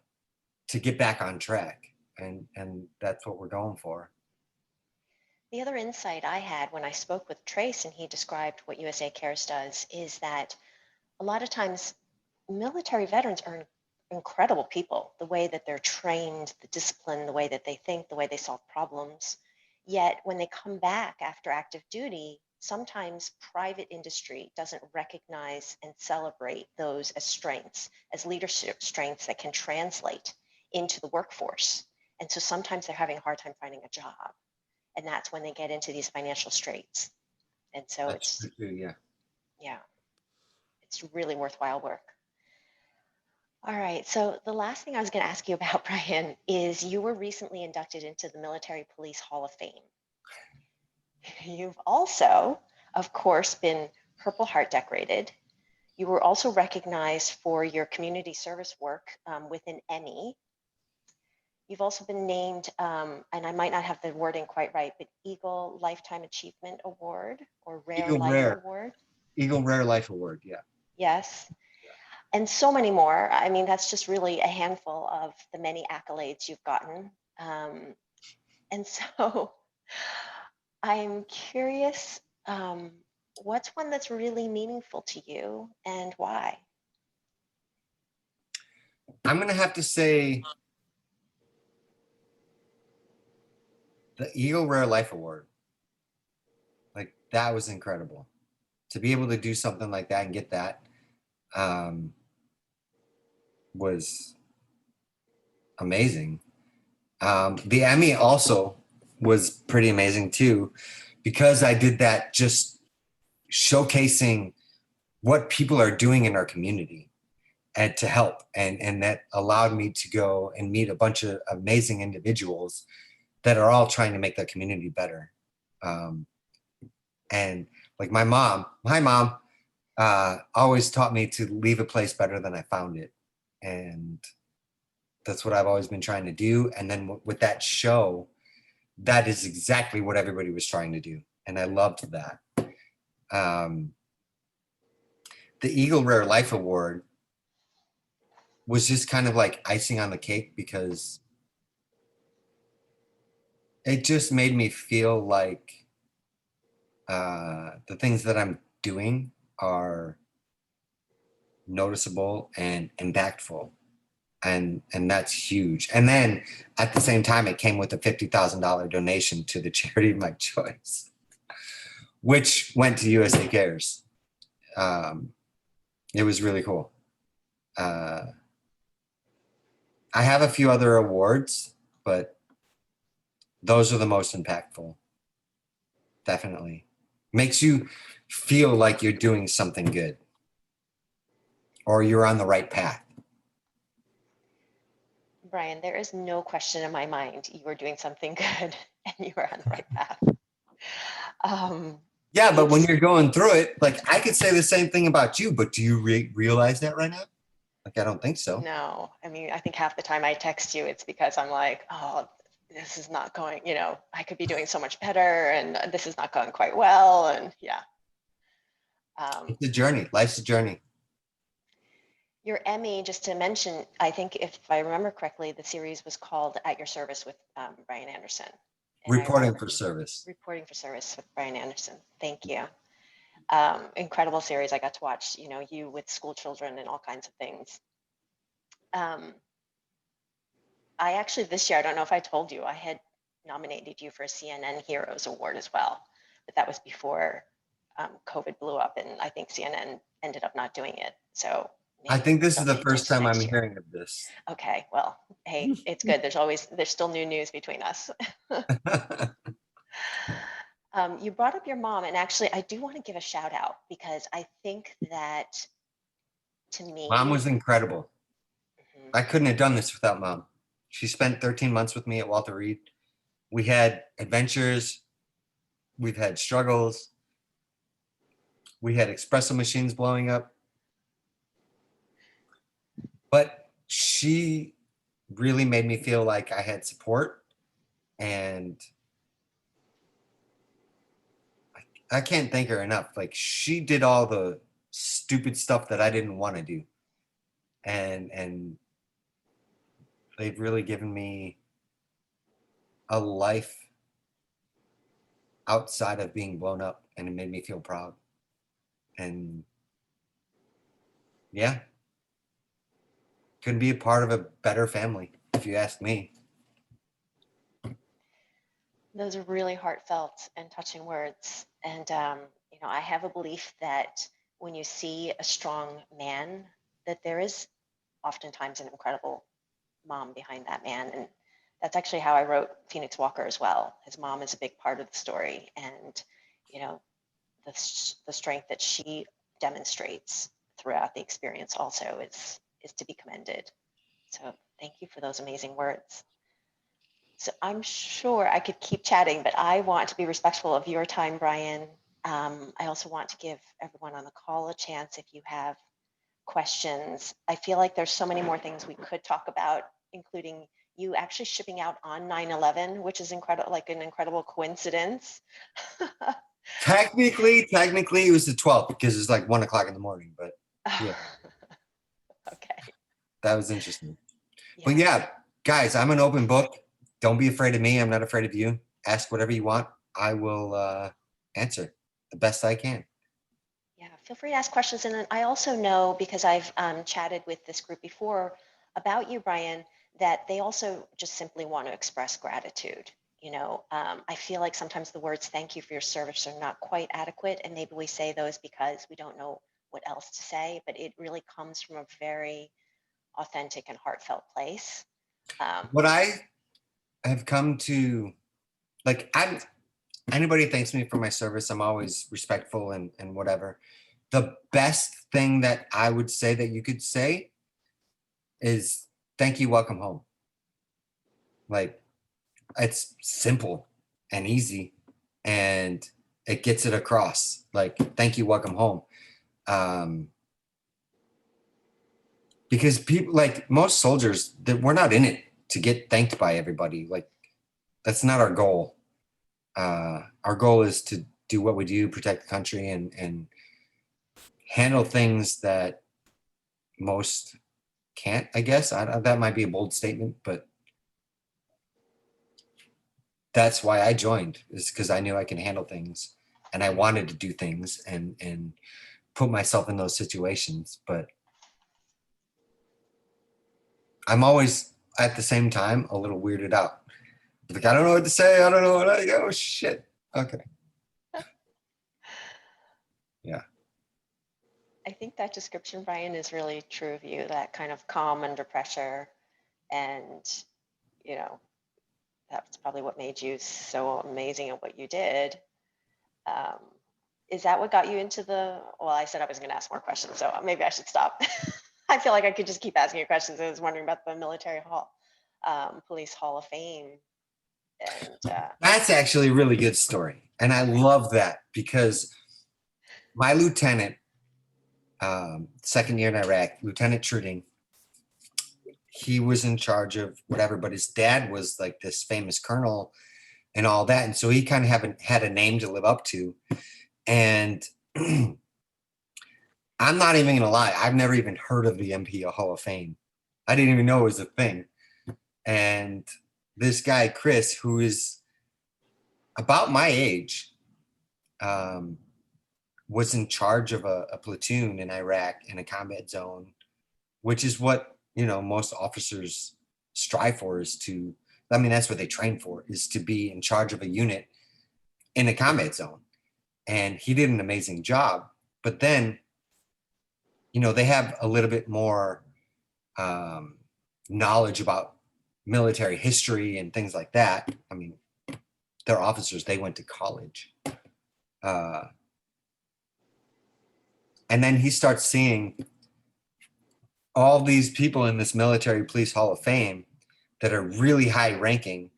to get back on track. And that's what we're going for. The other insight I had when I spoke with Trace and he described what USA Cares does is that a lot of times military veterans are incredible people, the way that they're trained, the discipline, the way that they think, the way they solve problems. Yet when they come back after active duty, sometimes private industry doesn't recognize and celebrate those as strengths, as leadership strengths that can translate into the workforce. And so sometimes they're having a hard time finding a job. And that's when they get into these financial straits. And so That's true, yeah. Yeah, it's really worthwhile work. All right, so the last thing I was going to ask you about, Brian, is you were recently inducted into the Military Police Hall of Fame. You've also, of course, been Purple Heart decorated. You were also recognized for your community service work with an Emmy. You've also been named, and I might not have the wording quite right, but Eagle Lifetime Achievement Award or Rare Eagle Life Rare. Award. Eagle Rare Life Award. Yeah. Yes. And so many more. I mean, that's just really a handful of the many accolades you've gotten. And so I'm curious, what's one that's really meaningful to you and why? I'm going to have to say the Eagle Rare Life Award. Like, that was incredible. To be able to do something like that and get that was amazing. The Emmy also was pretty amazing too, because I did that just showcasing what people are doing in our community and to help. And that allowed me to go and meet a bunch of amazing individuals that are all trying to make their community better. And like my mom always taught me to leave a place better than I found it. And that's what I've always been trying to do. And then with that show, that is exactly what everybody was trying to do. And I loved that. The Eagle Rare Life Award was just kind of like icing on the cake, because it just made me feel like the things that I'm doing are noticeable and impactful. And that's huge. And then at the same time, it came with a $50,000 donation to the charity of my choice, which went to USA Cares. It was really cool. I have a few other awards, but those are the most impactful. Definitely. Makes you feel like you're doing something good or you're on the right path. Brian, there is no question in my mind you are doing something good and you are on the right path. Yeah, but when you're going through it, like I could say the same thing about you, but do you realize that right now? Like, I don't think so. No, I mean, I think half the time I text you, it's because I'm like, oh, this is not going, I could be doing so much better and this is not going quite well. And yeah. It's a journey. Life's a journey. Your Emmy, just to mention, I think if I remember correctly, the series was called At Your Service with Bryan Anderson. And Reporting for Service. Reporting for Service with Bryan Anderson. Thank you. Incredible series. I got to watch, you with school children and all kinds of things. I actually, this year, I don't know if I told you, I had nominated you for a CNN Heroes Award as well, but that was before COVID blew up, and I think CNN ended up not doing it. So I think this is the don't first until time I'm next year. hearing of this. Okay, well, hey, it's good. There's still new news between us. You brought up your mom, and actually, I do want to give a shout out because I think that to me, Mom was incredible. Mhm. I couldn't have done this without Mom. She spent 13 months with me at Walter Reed. We had adventures. We've had struggles. We had espresso machines blowing up. But she really made me feel like I had support, and I can't thank her enough. Like, she did all the stupid stuff that I didn't want to do. And they've really given me a life outside of being blown up, and it made me feel proud. And yeah, couldn't be a part of a better family, if you ask me. Those are really heartfelt and touching words. And, I have a belief that when you see a strong man, that there is oftentimes an incredible mom behind that man. And that's actually how I wrote Phoenix Walker as well. His mom is a big part of the story. And, the strength that she demonstrates throughout the experience also is to be commended. So thank you for those amazing words. So I'm sure I could keep chatting, but I want to be respectful of your time, Brian. I also want to give everyone on the call a chance if you have questions. I feel like there's so many more things we could talk about, including you actually shipping out on 9/11, which is incredible, like an incredible coincidence. Technically, it was the 12th because it's like 1 o'clock in the morning, but yeah, Okay. that was interesting. But yeah, guys, I'm an open book. Don't be afraid of me. I'm not afraid of you. Ask whatever you want. I will answer the best I can. Yeah, feel free to ask questions. And then I also know, because I've chatted with this group before about you, Brian, that they also just simply want to express gratitude. You know, I feel like sometimes the words "thank you for your service" are not quite adequate, and maybe we say those because we don't know what else to say, but it really comes from a very authentic and heartfelt place. What I have come to, like, anybody thanks me for my service, I'm always respectful and whatever. The best thing that I would say that you could say is thank you, welcome home. Like, it's simple and easy, and it gets it across. Like, thank you, welcome home. Because people, like most soldiers, that we're not in it to get thanked by everybody. Like, that's not our goal. Our goal is to do what we do, protect the country, and handle things that most can't, I guess. That might be a bold statement, but that's why I joined, is because I knew I can handle things and I wanted to do things and put myself in those situations. But I'm always at the same time a little weirded out. Like, I don't know what to say. I don't know what oh shit. Okay. Yeah. I think that description, Brian, is really true of you, that kind of calm under pressure. And, you know, that's probably what made you so amazing at what you did. Is that what got you into the, well, I said I was going to ask more questions, so maybe I should stop. I feel like I could just keep asking you questions. I was wondering about the military hall, police hall of fame. And That's actually a really good story. And I love that because my lieutenant, second year in Iraq, Lieutenant Truding, he was in charge of whatever, but his dad was like this famous colonel and all that. And so he kind of had a name to live up to. And I'm not even going to lie. I've never even heard of the MPO Hall of Fame. I didn't even know it was a thing. And this guy, Chris, who is about my age, was in charge of a platoon in Iraq in a combat zone, which is what, you know, most officers strive for, is to, I mean, that's what they train for, is to be in charge of a unit in a combat zone. And he did an amazing job. But then, you know, they have a little bit more knowledge about military history and things like that. I mean, they're officers, they went to college. And then he starts seeing all these people in this military police hall of fame that are really high ranking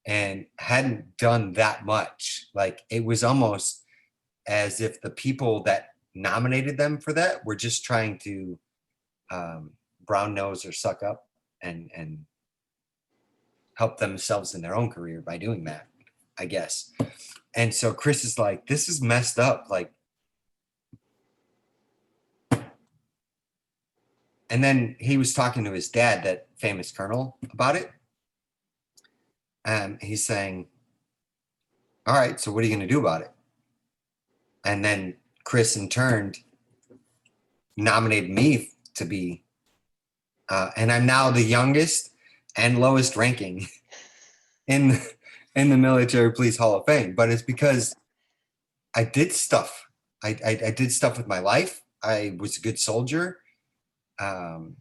and hadn't done that much. Like, it was almost as if the people that nominated them for that were just trying to brown nose or suck up and help themselves in their own career by doing that, I guess. And so Chris is like, this is messed up. Like, and then he was talking to his dad, that famous colonel, about it. And he's saying, all right, so what are you going to do about it? And then Chris, in turn, nominated me to be, and I'm now the youngest and lowest ranking in the Military Police Hall of Fame. But it's because I did stuff. I did stuff with my life. I was a good soldier. And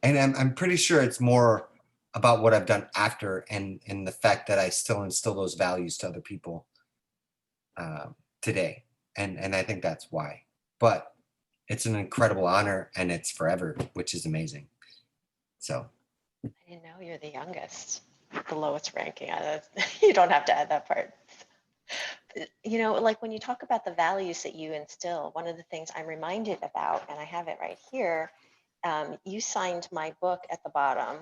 I'm pretty sure it's more about what I've done after, and the fact that I still instill those values to other people today. And I think that's why. But it's an incredible honor, and it's forever, which is amazing. So. I didn't know you're the youngest, the lowest ranking. You don't have to add that part. like when you talk about the values that you instill, one of the things I'm reminded about, and I have it right here, you signed my book at the bottom.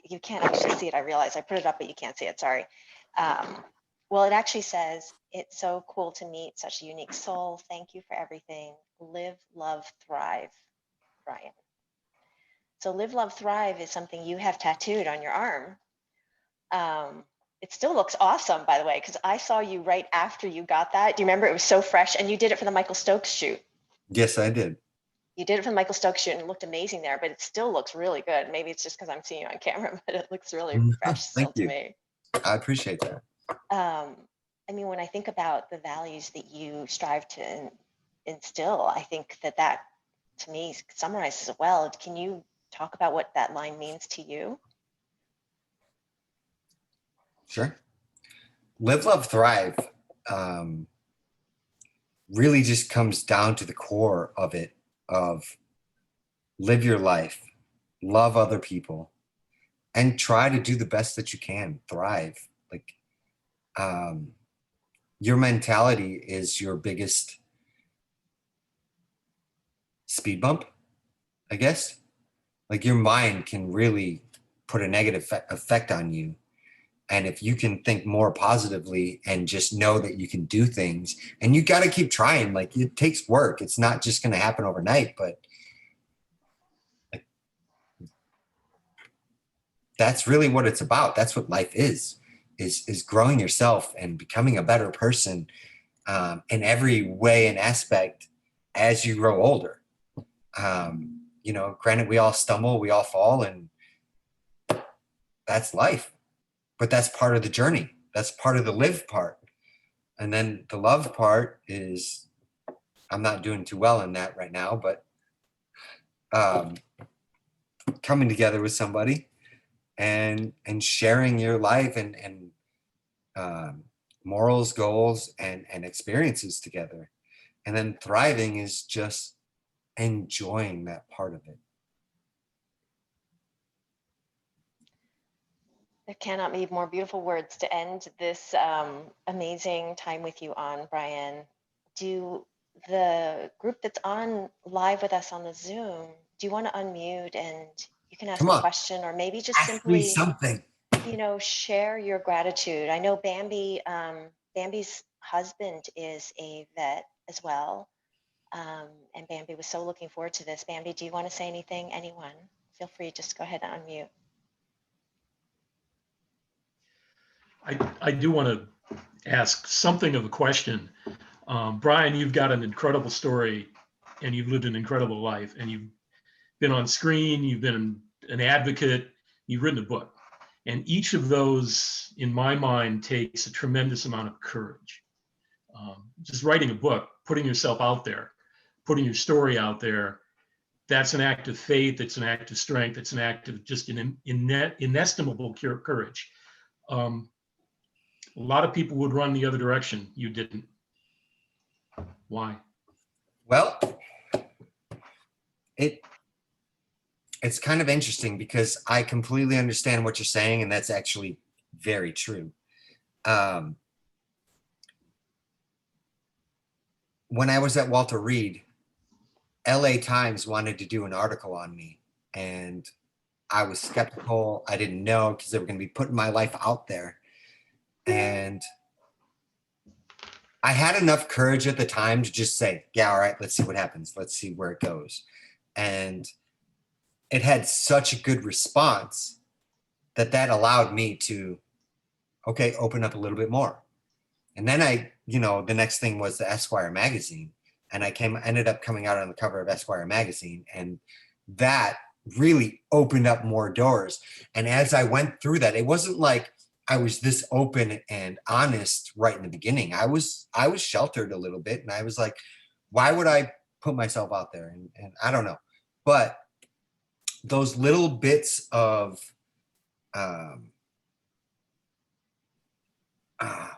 You can't actually see it, I realize. I put it up, but you can't see it, sorry. Well, it actually says, "It's so cool to meet such a unique soul. Thank you for everything. Live, love, thrive, Brian." So live, love, thrive is something you have tattooed on your arm. It still looks awesome, by the way, because I saw you right after you got that. Do you remember? It was so fresh, and you did it for the Michael Stokes shoot. Yes, I did. You did it for the Michael Stokes shoot, and it looked amazing there, but it still looks really good. Maybe it's just because I'm seeing you on camera, but it looks really fresh still Thank to you. me. I appreciate that. I mean, when I think about the values that you strive to instill, I think that to me summarizes it well. Can you talk about what that line means to you? Sure. Live, love, thrive really just comes down to the core of it, of live your life, love other people, and try to do the best that you can, thrive. Like, your mentality is your biggest speed bump, I guess. Like, your mind can really put a negative effect on you. And if you can think more positively and just know that you can do things, and you got to keep trying, like, it takes work. It's not just going to happen overnight, but like, that's really what it's about. That's what life is growing yourself and becoming a better person in every way and aspect as you grow older. Granted, we all stumble, we all fall, and that's life. But that's part of the journey. That's part of the live part. And then the love part is, I'm not doing too well in that right now, but coming together with somebody and sharing your life and morals, goals, and experiences together. And then thriving is just enjoying that part of it. There cannot be more beautiful words to end this amazing time with you on, Brian. Do the group that's on live with us on the Zoom, do you want to unmute and you can ask Come a on, question, or maybe just ask me simply, something. share your gratitude. I know Bambi's husband is a vet as well. And Bambi was so looking forward to this. Bambi, do you want to say anything? Anyone? Feel free, just go ahead and unmute. I do want to ask something of a question. Brian, you've got an incredible story and you've lived an incredible life, and you've been on screen, you've been an advocate, you've written a book. And each of those, in my mind, takes a tremendous amount of courage. Just writing a book, putting yourself out there, putting your story out there, that's an act of faith, it's an act of strength, it's an act of just an inestimable courage. A lot of people would run the other direction. You didn't. Why? Well, it's kind of interesting because I completely understand what you're saying, and that's actually very true. When I was at Walter Reed, LA Times wanted to do an article on me, and I was skeptical. I didn't know because they were going to be putting my life out there. And I had enough courage at the time to just say, yeah, all right, let's see what happens. Let's see where it goes. And it had such a good response that allowed me to, okay, open up a little bit more. And then the next thing was the Esquire magazine. And I ended up coming out on the cover of Esquire magazine. And that really opened up more doors. And as I went through that, it wasn't like I was this open and honest right in the beginning. I was sheltered a little bit, and I was like, why would I put myself out there? And I don't know. But those little bits of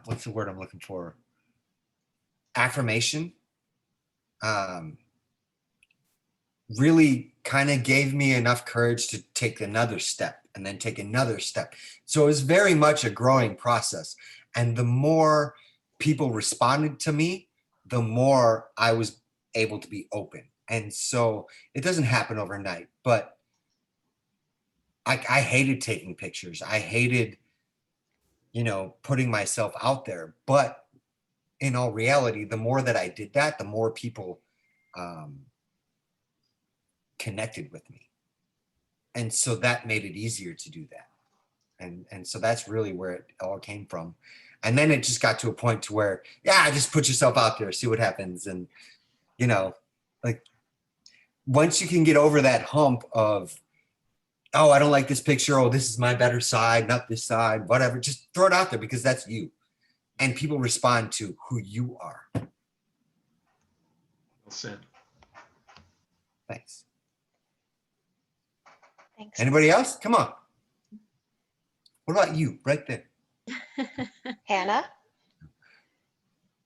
what's the word I'm looking for? Affirmation really kind of gave me enough courage to take another step and then take another step. So it was very much a growing process. And the more people responded to me, the more I was able to be open. And so it doesn't happen overnight, but I hated taking pictures. I hated, putting myself out there. But in all reality, the more that I did that, the more people connected with me. And so that made it easier to do that. And so that's really where it all came from. And then it just got to a point to where, just put yourself out there, see what happens. And, like once you can get over that hump of, oh, I don't like this picture. Oh, this is my better side, not this side, whatever. Just throw it out there because that's you. And people respond to who you are. Well said. Thanks. Thanks. Anybody else? Come on. What about you right there? Hannah?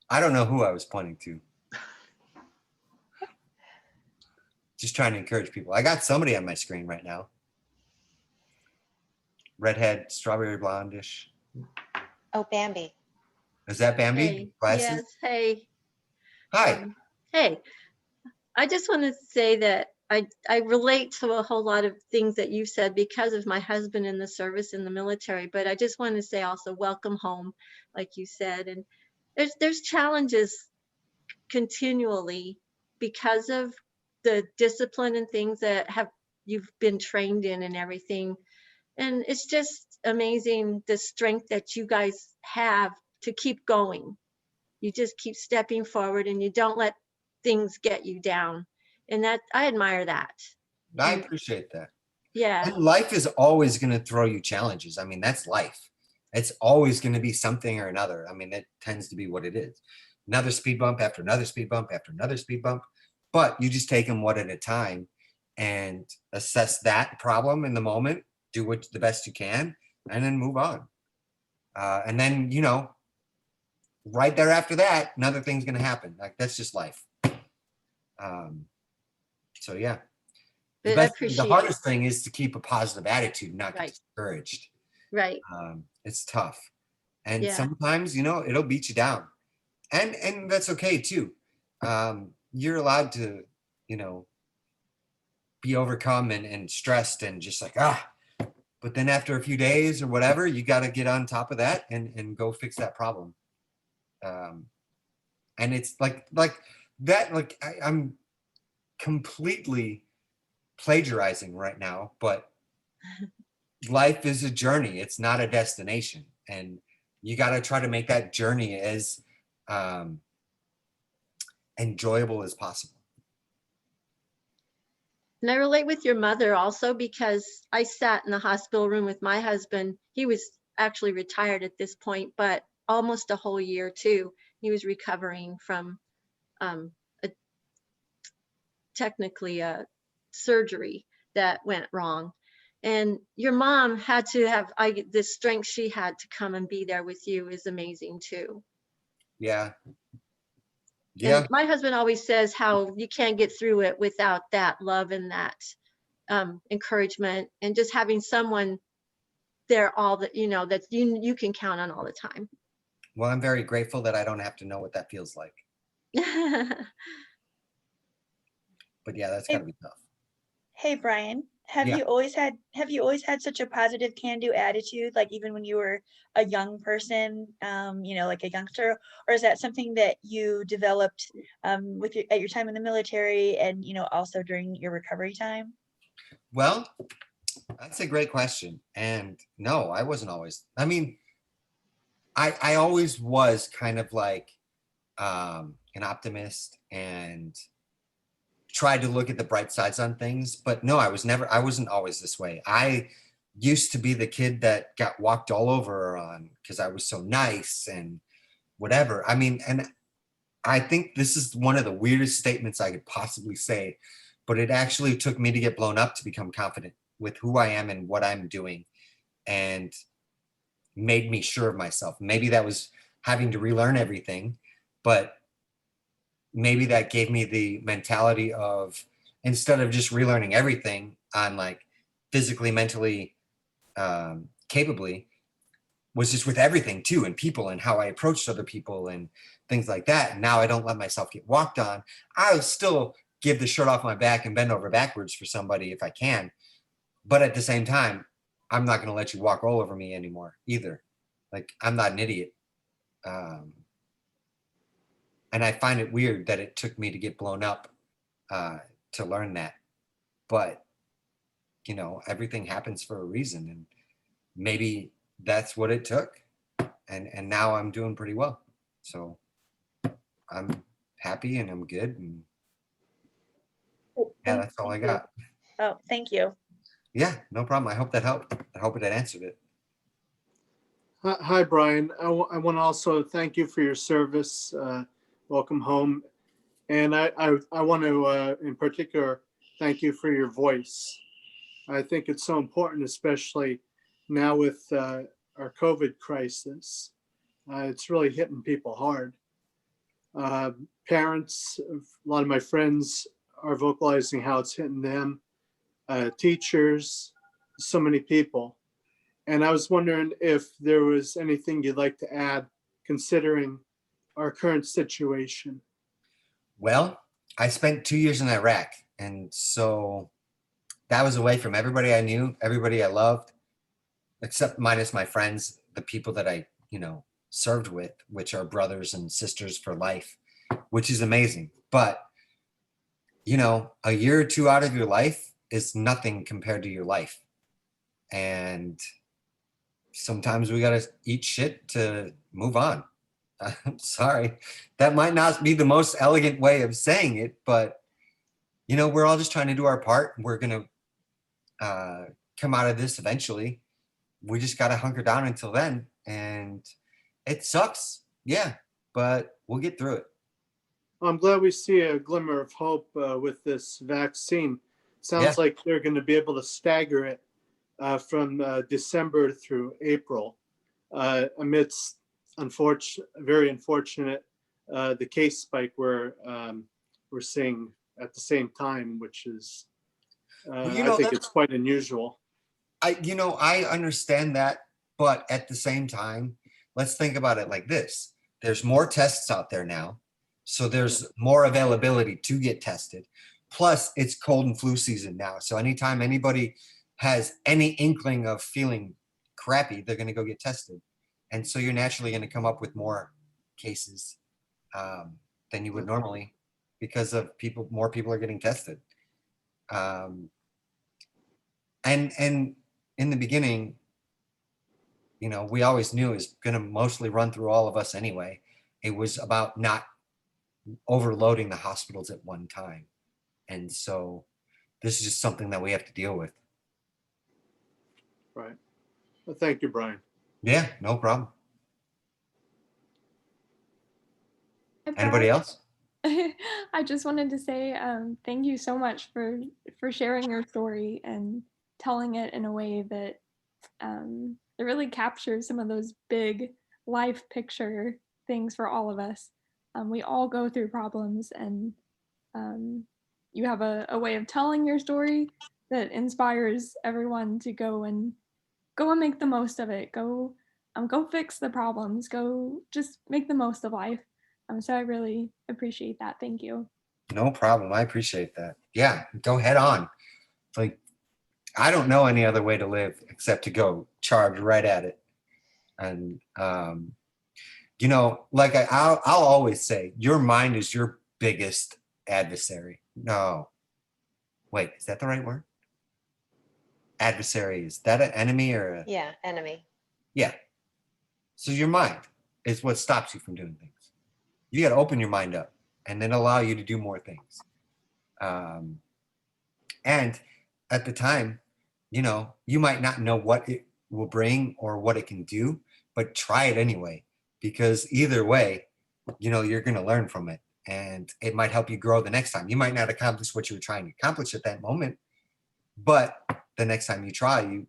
I don't know who I was pointing to. Just trying to encourage people. I got somebody on my screen right now. Redhead, strawberry blondish. Oh, Bambi. Is that Bambi? Hey, Glasses? yes, hey. Hi. Hey, I just want to say that I relate to a whole lot of things that you said because of my husband in the service in the military, but I just want to say also welcome home, like you said. And there's challenges continually because of the discipline and things that you've been trained in and everything. And it's just amazing the strength that you guys have to keep going. You just keep stepping forward and you don't let things get you down. And that I admire that. I appreciate that. Yeah. And life is always going to throw you challenges. I mean, that's life. It's always going to be something or another. I mean, it tends to be what it is. Another speed bump after another speed bump after another speed bump. But you just take them one at a time and assess that problem in the moment, do what the best you can, and then move on. And then, right there after that, another thing's going to happen. Like, that's just life. So, yeah. But I appreciate The hardest thing is to keep a positive attitude, not get discouraged. Right. It's tough. And Yeah. sometimes, it'll beat you down. And that's okay too. You're allowed to, be overcome and stressed and just like, but then after a few days or whatever, you got to get on top of that and go fix that problem. And it's like that, I'm completely plagiarizing right now, but life is a journey. It's not a destination. And you got to try to make that journey as enjoyable as possible. And I relate with your mother also because I sat in the hospital room with my husband. He was actually retired at this point, but almost a whole year too. He was recovering from technically a surgery that went wrong. And your mom had to have the strength she had to come and be there with you is amazing too. Yeah. Yeah. And my husband always says how you can't get through it without that love and that encouragement and just having someone there all that, that you can count on all the time. Well, I'm very grateful that I don't have to know what that feels like. But yeah, that's gotta be tough. Hey, Brian, have Yeah. you always had such a positive can-do attitude, like even when you were a young person, like a youngster, or is that something that you developed at your time in the military and, also during your recovery time? Well, that's a great question. And no, I wasn't always. I mean, I always was kind of like an optimist and tried to look at the bright sides on things. But no, I wasn't always this way. I used to be the kid that got walked all over on because I was so nice and whatever. I mean, and I think this is one of the weirdest statements I could possibly say, but it actually took me to get blown up to become confident with who I am and what I'm doing and made me sure of myself. Maybe that was having to relearn everything, but maybe that gave me the mentality of instead of just relearning everything on like physically, mentally, capably, was just with everything too, and people, and how I approached other people and things like that. And now I don't let myself get walked on. I'll still give the shirt off my back and bend over backwards for somebody if I can. But at the same time, I'm not going to let you walk all over me anymore either. Like, I'm not an idiot. And I find it weird that it took me to get blown up to learn that. But, you know, everything happens for a reason. And maybe that's what it took. And now I'm doing pretty well. So I'm happy and I'm good. And yeah, that's all I got. Oh, thank you. Yeah, no problem. I hope that helped. I hope it answered it. Hi, Brian. I want to also thank you for your service. Welcome home. And I want to, in particular, thank you for your voice. I think it's so important, especially now with our COVID crisis. It's really hitting people hard. Parents, a lot of my friends are vocalizing how it's hitting them. Teachers, so many people. And I was wondering if there was anything you'd like to add, considering our current situation. Well, I spent 2 years in Iraq. And so that was away from everybody I knew, everybody I loved, except minus my friends, the people that I, you know, served with, which are brothers and sisters for life, which is amazing. But, you know, a year or two out of your life is nothing compared to your life. And sometimes we got to eat shit to move on. I'm sorry. That might not be the most elegant way of saying it, but, you know, we're all just trying to do our part. We're going to come out of this eventually. We just got to hunker down until then. And it sucks. Yeah, but we'll get through it. I'm glad we see a glimmer of hope with this vaccine. Sounds Yeah. like they're going to be able to stagger it from December through April, amidst very unfortunate the case spike we're seeing at the same time, which is Well, you know, I think it's quite unusual. I understand that, but at the same time, let's think about it like this. There's more tests out there now, so there's more availability to get tested. Plus, it's cold and flu season now. So anytime anybody has any inkling of feeling crappy, they're going to go get tested. And so you're naturally going to come up with more cases than you would normally because of more people are getting tested. And in the beginning, you know, we always knew it was going to mostly run through all of us anyway. It was about not overloading the hospitals at one time. And so this is just something that we have to deal with. Right. Well, thank you, Brian. Yeah, no problem. Hi, Anybody Brian. else? I just wanted to say thank you so much for sharing your story and telling it in a way that it really captures some of those big life picture things for all of us. We all go through problems, and you have a way of telling your story that inspires everyone to go and make the most of it. Go fix the problems. Go just make the most of life. So I really appreciate that. Thank you. No problem. I appreciate that. Yeah, go head on. Like, I don't know any other way to live except to go charge right at it. And, you know, like I'll always say, your mind is your biggest adversary. No, wait, is that the right word? Adversary, is that an enemy or a? Yeah, enemy. Yeah. So your mind is what stops you from doing things. You got to open your mind up and then allow you to do more things. And at the time, you know, you might not know what it will bring or what it can do, but try it anyway, because either way, you know, you're going to learn from it and it might help you grow the next time. You might not accomplish what you were trying to accomplish at that moment, but the next time you try,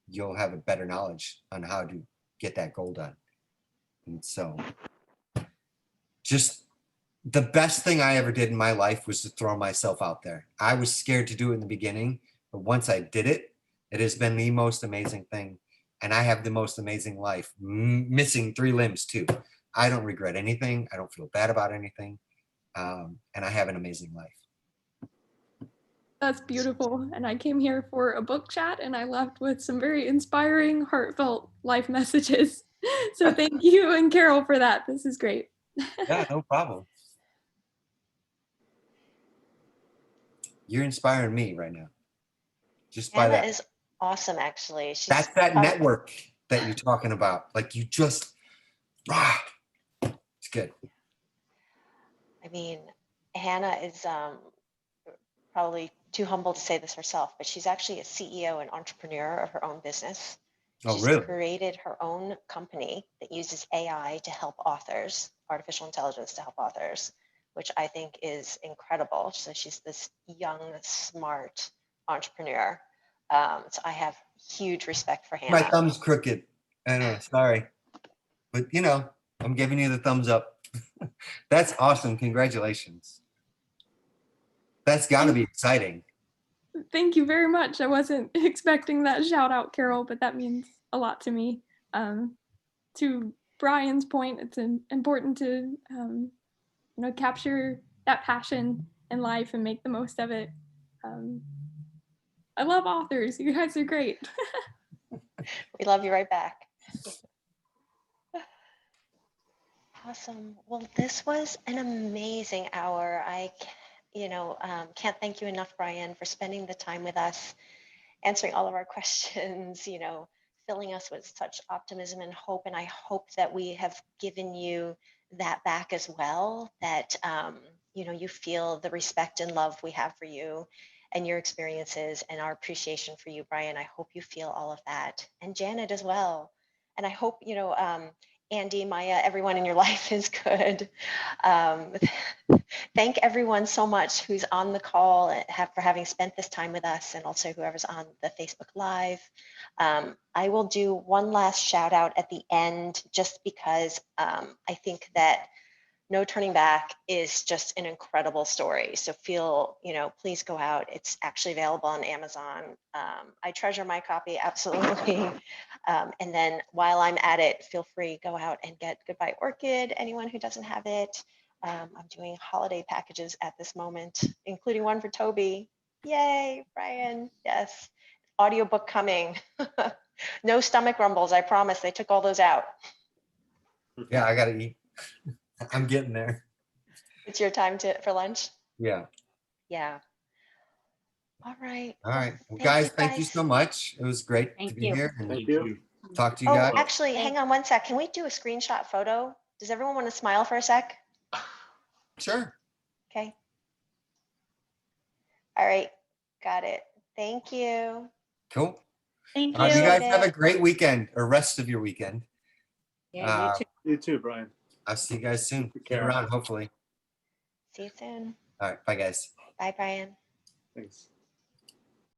you'll have a better knowledge on how to get that goal done. And so just the best thing I ever did in my life was to throw myself out there. I was scared to do it in the beginning, but once I did it, it has been the most amazing thing. and I have the most amazing life, missing 3 limbs too. I don't regret anything. I don't feel bad about anything. And I have an amazing life. That's beautiful. And I came here for a book chat and I left with some very inspiring, heartfelt life messages. So thank you and Carol for that. This is great. Yeah, no problem. You're inspiring me right now. Just by Hannah that. is awesome, actually. She's That's that probably- network that you're talking about. Like you just, it's good. I mean, Hannah is probably too humble to say this herself, but she's actually a CEO and entrepreneur of her own business. Oh, She's really? created her own company that uses AI to help authors, artificial intelligence to help authors, which I think is incredible. So she's this young, smart entrepreneur. So I have huge respect for My Hannah. thumb's crooked. I know, sorry. But you know, I'm giving you the thumbs up. That's awesome. Congratulations. That's got to be exciting. Thank you very much. I wasn't expecting that shout out, Carol, but that means a lot to me. To Brian's point, it's important to capture that passion in life and make the most of it. I love authors. You guys are great. We love you right back. Awesome. Well, this was an amazing hour. I can't thank you enough, Brian, for spending the time with us, answering all of our questions, filling us with such optimism and hope. And I hope that we have given you that back as well, that, you feel the respect and love we have for you and your experiences and our appreciation for you, Brian. I hope you feel all of that. And Janet as well. And I hope, Andy, Maya, everyone in your life is good. Thank everyone so much who's on the call for having spent this time with us, and also whoever's on the Facebook Live. I will do one last shout out at the end, just because I think that No Turning Back is just an incredible story. So please go out. It's actually available on Amazon. I treasure my copy, absolutely. And then while I'm at it, feel free, go out and get Goodbye Orchid, anyone who doesn't have it. I'm doing holiday packages at this moment, including one for Toby. Yay, Brian, yes. Audiobook coming. No stomach rumbles, I promise. They took all those out. Yeah, I gotta eat. I'm getting there. It's your time for lunch? Yeah. Yeah. All right. All right. Well, guys, thank you so much. It was great Thank to be you. here and Thank you. talk to you Oh, guys. actually, hang on one sec. Can we do a screenshot photo? Does everyone want to smile for a sec? Sure. Okay. All right. Got it. Thank you. Cool. Thank You you. guys have a great weekend or rest of your weekend. Yeah, you too. You too, Brian. I'll see you guys soon. Take Get care. around, hopefully. See you soon. All right. Bye, guys. Bye, Brian. Thanks.